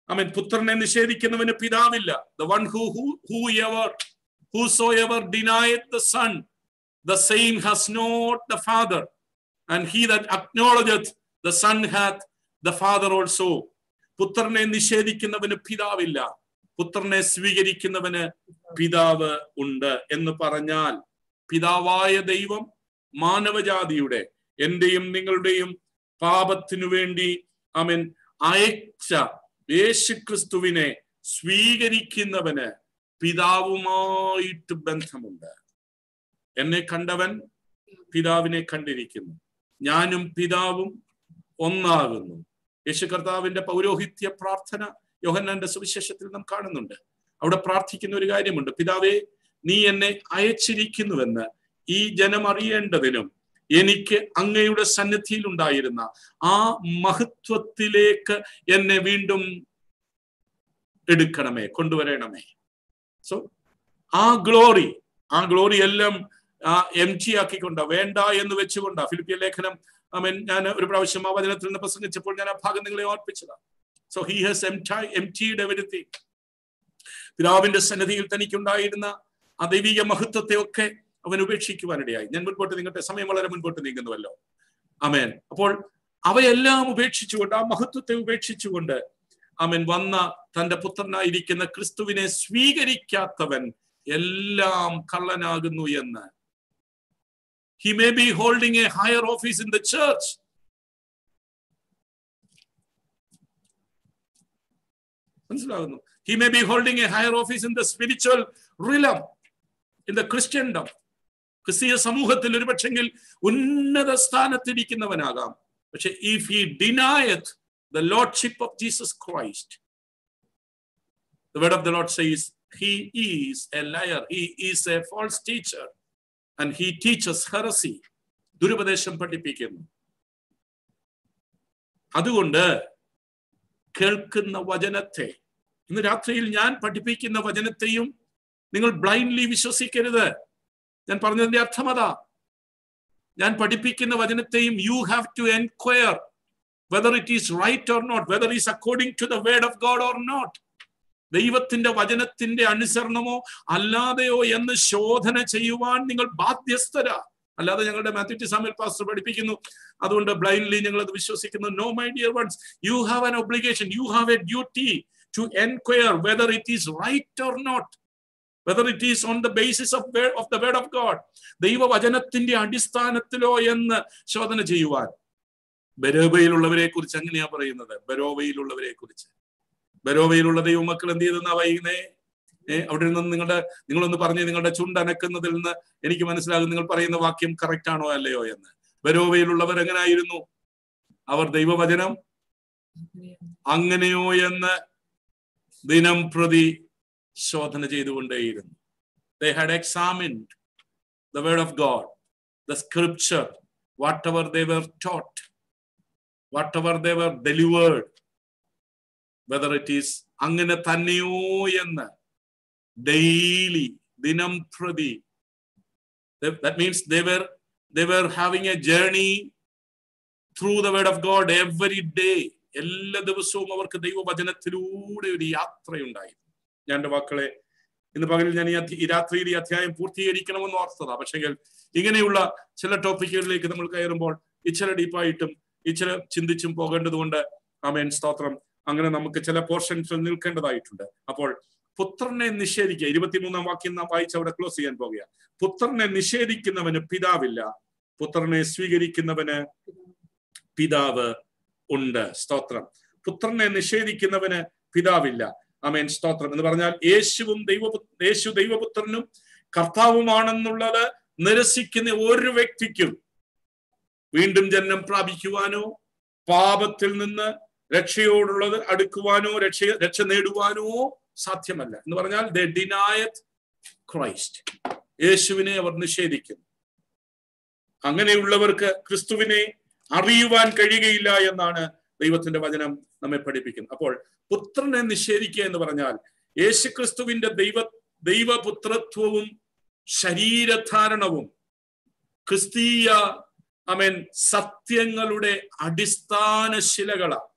ആമേൻ. പുത്രനെ നിഷേധിക്കുന്നവന് പിതാവില്ല. The one whosoever denieth the Son, the same has not the Father, and he that acknowledgeth the Son hath the Father also. പുത്രനെ നിഷേധിക്കുന്നവന് പിതാവില്ല, പുത്രനെ സ്വീകരിക്കുന്നവന് പിതാവ് ഉണ്ട് എന്ന് പറഞ്ഞാൽ, പിതാവായ ദൈവം മാനവജാതിയുടെ, എന്റെയും നിങ്ങളുടെയും പാപത്തിനു വേണ്ടി ആമേൻ അയച്ച യേശുക്രിസ്തുവിനെ സ്വീകരിക്കുന്നവന് പിതാവുമായിട്ട് ബന്ധമുണ്ട്. എന്നെ കണ്ടവൻ പിതാവിനെ കണ്ടിരിക്കുന്നു, ഞാനും പിതാവും ഒന്നാകുന്നു. യേശു കർത്താവിന്റെ പൗരോഹിത്യ പ്രാർത്ഥന യോഹന്നാന്റെ സുവിശേഷത്തിൽ നാം കാണുന്നുണ്ട്. അവിടെ പ്രാർത്ഥിക്കുന്ന ഒരു കാര്യമുണ്ട്, പിതാവേ, നീ എന്നെ അയച്ചിരിക്കുന്നുവെന്ന് ഈ ജനം അറിയേണ്ടതിനും എനിക്ക് അങ്ങയുടെ സന്നിധിയിൽ ഉണ്ടായിരുന്ന ആ മഹത്വത്തിലേക്ക് എന്നെ വീണ്ടും എടുക്കണമേ, കൊണ്ടുവരണമേ. സോ ആ ഗ്ലോറി എല്ലാം എംറ്റി ആക്കിക്കൊണ്ട, വേണ്ട എന്ന് വെച്ചുകൊണ്ട ഫിലിപ്പിയ ലേഖനം ഞാൻ ഒരു പ്രാവശ്യം ആ വചനത്തിൽ നിന്ന് പ്രസംഗിച്ചപ്പോൾ ഞാൻ ആ ഭാഗം നിങ്ങളെ ഓർപ്പിച്ചതാണ്. So he has emptied everything. പിതാവിന്റെ സന്നിധിയിൽ തനിക്കുണ്ടായിരുന്ന ആ ദൈവിക മഹത്വത്തെ ഒക്കെ അവൻ ഉപേക്ഷിക്കുവാനിടയായി. ഞാൻ മുൻപോട്ട് നീങ്ങട്ടെ, സമയം വളരെ മുൻപോട്ട് നീങ്ങുന്നുവല്ലോ. ആമേൻ. അപ്പോൾ അവയെല്ലാം ഉപേക്ഷിച്ചുകൊണ്ട്, ആ മഹത്വത്തെ ഉപേക്ഷിച്ചുകൊണ്ട് ആമേൻ വന്ന തന്റെ പുത്രനായിരിക്കുന്ന ക്രിസ്തുവിനെ സ്വീകരിക്കാത്തവൻ എല്ലാം കള്ളനാകുന്നു എന്ന്. He may be holding a higher office in the church. മനസ്സിലാകുന്നു? He may be holding a higher office in the spiritual realm, in the Christendom. ക്രിസ്തീയ സമൂഹത്തിൽ ഒരു പക്ഷെങ്കിൽ ഉന്നത സ്ഥാനത്തിരിക്കുന്നവനാകാം. പക്ഷെ if he denieth the lordship of Jesus Christ, the word of the Lord says he is a liar, he is a false teacher, and he teaches heresy. ദുരുപദേശം പഠിപ്പിക്കുന്നു. അതുകൊണ്ട് കേൾക്കുന്ന വചനത്തെ, ഇന്ന് രാത്രിയിൽ ഞാൻ പഠിപ്പിക്കുന്ന വചനത്തെയും നിങ്ങൾ ബ്ലൈൻഡ്ലി വിശ്വസിക്കരുത്. ഞാൻ പറഞ്ഞതിന്റെ അർത്ഥം അതാ. ഞാൻ പഠിപ്പിക്കുന്ന വചനത്തെയും you have to enquire whether it is right or not, whether it is according to the word of God or not. ദൈവത്തിന്റെ വചനത്തിന്റെ അനുസരണമോ അല്ലാതെയോ എന്ന് ശോധന ചെയ്യുവാൻ നിങ്ങൾ ബാധ്യസ്ഥരാ. അല്ലാതെ ഞങ്ങളുടെ മാത്യു ടി സാമുവേൽ പാസ്റ്റർ പഠിപ്പിക്കുന്നു, അതുകൊണ്ട് ബ്ലൈൻഡ്ലി ഞങ്ങൾ അത് വിശ്വസിക്കുന്നു. No my dear ones, you have an obligation, you have a duty to enquire whether it is right or not, whether it is on the basis of the word of God, ദൈവവചനത്തിന്റെ അടിസ്ഥാനത്തിലോ എന്ന് ശോധന ചെയ്യുവാൻ. ബെരോവയിലുള്ളവരെ കുറിച്ച് അങ്ങനെയാ പറയുന്നത്. ബെരോവയിലുള്ളവരെ കുറിച്ച്, ബെരോവയിലുള്ള ദൈവമക്കൾ എന്ത് ചെയ്തെന്നാ വൈകുന്നേ? അവിടെ നിന്ന് നിങ്ങളൊന്ന് പറഞ്ഞ്, നിങ്ങളുടെ ചുണ്ടനക്കുന്നതിൽ നിന്ന് എനിക്ക് മനസ്സിലാകും നിങ്ങൾ പറയുന്ന വാക്യം കറക്റ്റ് ആണോ അല്ലയോ എന്ന്. ബെരോവയിലുള്ളവർ എങ്ങനായിരുന്നു? അവർ ദൈവവചനം അങ്ങനെയോ എന്ന് ദിനം പ്രതി ശോധന ചെയ്തുകൊണ്ടേയിരുന്നു. They had examined the word of God, the scripture, whatever they were taught, whatever they were delivered, whether it is അങ്ങനെ തന്നെയോ എന്ന് ഡെയിലി, ദിനം പ്രതി. That means they were having a journey through the word of God every day. എല്ലാ ദിവസവും അവർക്ക് ദൈവവചനത്തിലൂടെ ഒരു യാത്രയുണ്ടായിരുന്നു. ഞാൻ എൻ്റെ മക്കളെ, ഇന്ന് പകലിൽ ഞാൻ ഈ രാത്രിയിൽ ഈ അധ്യായം പൂർത്തീകരിക്കണമെന്ന് ഓർത്തതാ. പക്ഷെങ്കിൽ ഇങ്ങനെയുള്ള ചില ടോപ്പിക്കുകളിലേക്ക് നമ്മൾ കയറുമ്പോൾ ഇച്ചിരി ഡീപ്പായിട്ടും ഇച്ചിരി ചിന്തിച്ചും പോകേണ്ടതുകൊണ്ട്, ആമേൻ, സ്തോത്രം, അങ്ങനെ നമുക്ക് ചില പോർഷൻസിൽ നിൽക്കേണ്ടതായിട്ടുണ്ട്. അപ്പോൾ പുത്രനെ നിഷേധിക്കുക, 23-ാം വാക്യം നാം വായിച്ച് അവിടെ ക്ലോസ് ചെയ്യാൻ പോകുക. പുത്രനെ നിഷേധിക്കുന്നവന് പിതാവില്ല, പുത്രനെ സ്വീകരിക്കുന്നവന് പിതാവ് ഉണ്ട്. സ്തോത്രം. പുത്രനെ നിഷേധിക്കുന്നവന് പിതാവില്ല. ആമേൻ, സ്തോത്രം. എന്ന് പറഞ്ഞാൽ യേശു ദൈവപുത്രനും കർത്താവുമാണെന്നുള്ളത് നിരസിക്കുന്ന ഒരു വ്യക്തിക്കും വീണ്ടും ജന്മം പ്രാപിക്കുവാനോ പാപത്തിൽ നിന്ന് രക്ഷയോടുള്ളത് അടുക്കുവാനോ രക്ഷ നേടുവാനോ സാധ്യമല്ല. എന്ന് പറഞ്ഞാൽ they denied Christ. യേശുവിനെ അവർ നിഷേധിക്കുന്നു. അങ്ങനെയുള്ളവർക്ക് ക്രിസ്തുവിനെ അറിയുവാൻ കഴിയുകയില്ല എന്നാണ് ദൈവത്തിന്റെ വചനം നമ്മെ പഠിപ്പിക്കുന്നത്. അപ്പോൾ പുത്രനെ നിഷേധിക്കുക എന്ന് പറഞ്ഞാൽ യേശുക്രിസ്തുവിന്റെ ദൈവപുത്രത്വവും ശരീരധാരണവും ക്രിസ്തീയ സത്യങ്ങളുടെ അടിസ്ഥാന ശിലകളാണ്.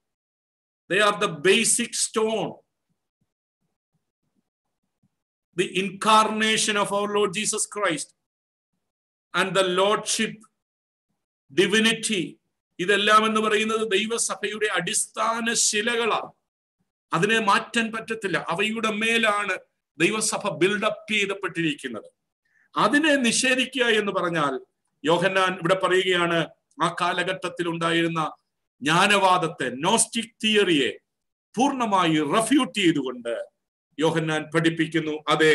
They are the basic stone. The incarnation of our Lord Jesus Christ and the lordship, divinity, ഇതെല്ലാം എന്ന് പറയുന്നത് ദൈവസഭയുടെ അടിസ്ഥാന ശിലകളാണ്. അതിനെ മാറ്റാൻ പറ്റത്തില്ല. അവയുടെ മേലാണ് ദൈവസഭ ബിൽഡപ്പ് ചെയ്തപ്പെട്ടിരിക്കുന്നത്. അതിനെ നിഷേധിക്കുക എന്ന് പറഞ്ഞാൽ, യോഹന്നാൻ ഇവിടെ പറയുകയാണ്, ആ കാലഘട്ടത്തിൽ ഉണ്ടായിരുന്ന ജ്ഞാനവാദത്തെ, നോസ്റ്റിക് തിയറിയെ പൂർണ്ണമായി റെഫ്യൂട്ട് ചെയ്തുകൊണ്ട് യോഹന്നാൻ പഠിപ്പിക്കുന്നു, അതെ,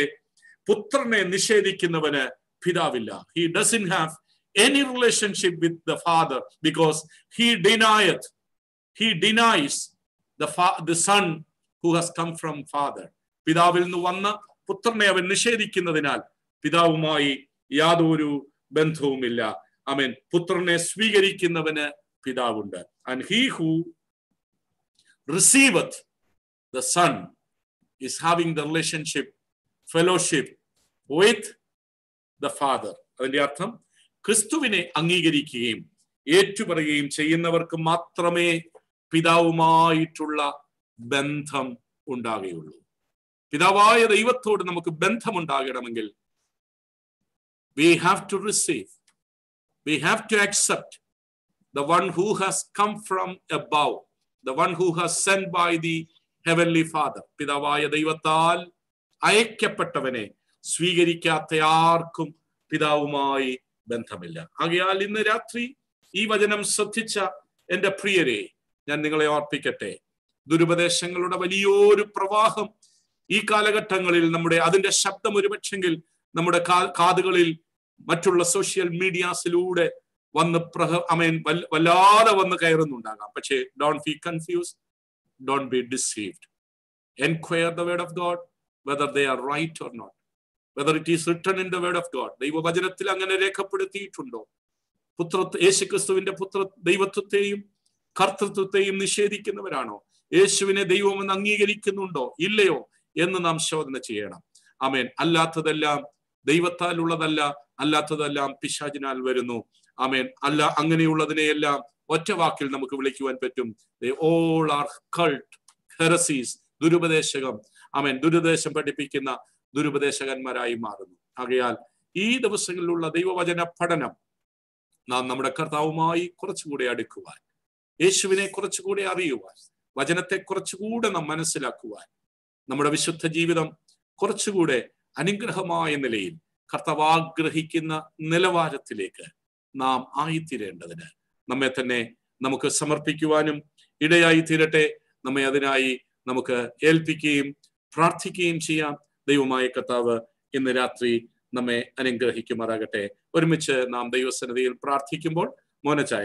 പുത്രനെ നിഷേധിക്കുന്നവന് പിതാവില്ല. He doesn't have any relationship with the Father because he denies the Son who has come from Father. പിതാവിൽ നിന്ന് വന്ന പുത്രനെ അവൻ നിഷേധിക്കുന്നതിനാൽ പിതാവുമായി യാതൊരു ബന്ധവുമില്ല. ആമേൻ. പുത്രനെ സ്വീകരിക്കുന്നവന് പിതാവുണ്ട്. And he who receiveth the Son is having the relationship, fellowship with the Father. അതിന്റെ അർത്ഥം ക്രിസ്തുവിനെ അംഗീകരിക്കുകയും ഏറ്റുപറയുകയും ചെയ്യുന്നവർക്ക് മാത്രമേ പിതാവുമായിട്ടുള്ള ബന്ധം ഉണ്ടാകുകയുള്ളൂ. പിതാവായ ദൈവത്തോട് നമുക്ക് ബന്ധമുണ്ടാകണമെങ്കിൽ we have to receive, we have to accept the one who has come from above, the one who has sent by the heavenly Father. പിതാവായ ദൈവത്താൽ അയക്കപ്പെട്ടവനെ സ്വീകരിക്കാത്ത ആർക്കും പിതാവുമായി ബന്ധമില്ല. ആകയാൽ ഇന്ന് രാത്രി ഈ വചനം ശ്രദ്ധിച്ച എൻ്റെ പ്രിയരെ, ഞാൻ നിങ്ങളെ ഓർപ്പിക്കട്ടെ, ദുരുപദേശങ്ങളുടെ വലിയൊരു പ്രവാഹം ഈ കാലഘട്ടങ്ങളിൽ അതിന്റെ ശബ്ദം ഒരുപക്ഷെങ്കിൽ നമ്മുടെ കാതുകളിൽ മറ്റുള്ള സോഷ്യൽ മീഡിയാസിലൂടെ വന്ന് വല്ലാതെ വന്ന് കയറുന്നുണ്ടാകാം. പക്ഷേ don't be confused, don't be deceived. Enquire the word of God whether they are right or not, whether it is written in the word of God. ദൈവവചനത്തിൽ അങ്ങനെ രേഖപ്പെടുത്തിയിട്ടുണ്ടോ? യേശുക്രിസ്തുവിന്റെ ദൈവത്വത്തെയും കർത്തൃത്വത്തെയും നിഷേധിക്കുന്നവരാണോ? യേശുവിനെ ദൈവമെന്ന് അംഗീകരിക്കുന്നുണ്ടോ ഇല്ലയോ എന്ന് നാം ശോധന ചെയ്യണം. ആമേൻ. അല്ലാത്തതെല്ലാം ദൈവത്താൽ ഉള്ളതല്ല, അല്ലാത്തതെല്ലാം പിശാചിനാൽ വരുന്നു. ആമേൻ. അല്ല, അങ്ങനെയുള്ളതിനെയെല്ലാം ഒറ്റ വാക്കിൽ നമുക്ക് വിളിക്കുവാൻ പറ്റും. ഓൾ ആർ കൾട്ട് ഹെറസീസ്, ദുരുപദേശകം. ആമേൻ. ദുരുപദേശം പഠിപ്പിക്കുന്ന ദുരുപദേശകന്മാരായി മാറുന്നു. ആകയാൽ ഈ ദിവസങ്ങളിലുള്ള ദൈവവചന പഠനം നാം നമ്മുടെ കർത്താവുമായി കുറച്ചുകൂടെ അടുക്കുവാൻ, യേശുവിനെ കുറച്ചുകൂടെ അറിയുവാൻ, വചനത്തെ കുറച്ചുകൂടെ നാം മനസ്സിലാക്കുവാൻ, നമ്മുടെ വിശുദ്ധ ജീവിതം കുറച്ചുകൂടെ അനുഗ്രഹമായ നിലയിൽ കർത്താവ് ആഗ്രഹിക്കുന്ന നിലവാരത്തിലേക്ക് നാം ആയിത്തീരേണ്ടതിന് നമ്മെ തന്നെ നമുക്ക് സമർപ്പിക്കുവാനും ഇടയായി തീരട്ടെ. നമ്മെ അതിനായി നമുക്ക് ഏൽപ്പിക്കുകയും പ്രാർത്ഥിക്കുകയും ചെയ്യാം. ദൈവമായ കർത്താവ് ഇന്ന് രാത്രി നമ്മെ അനുഗ്രഹിക്കുമാറാകട്ടെ. ഒരുമിച്ച് നാം ദൈവസന്നിധിയിൽ പ്രാർത്ഥിക്കുമ്പോൾ മോനച്ചായ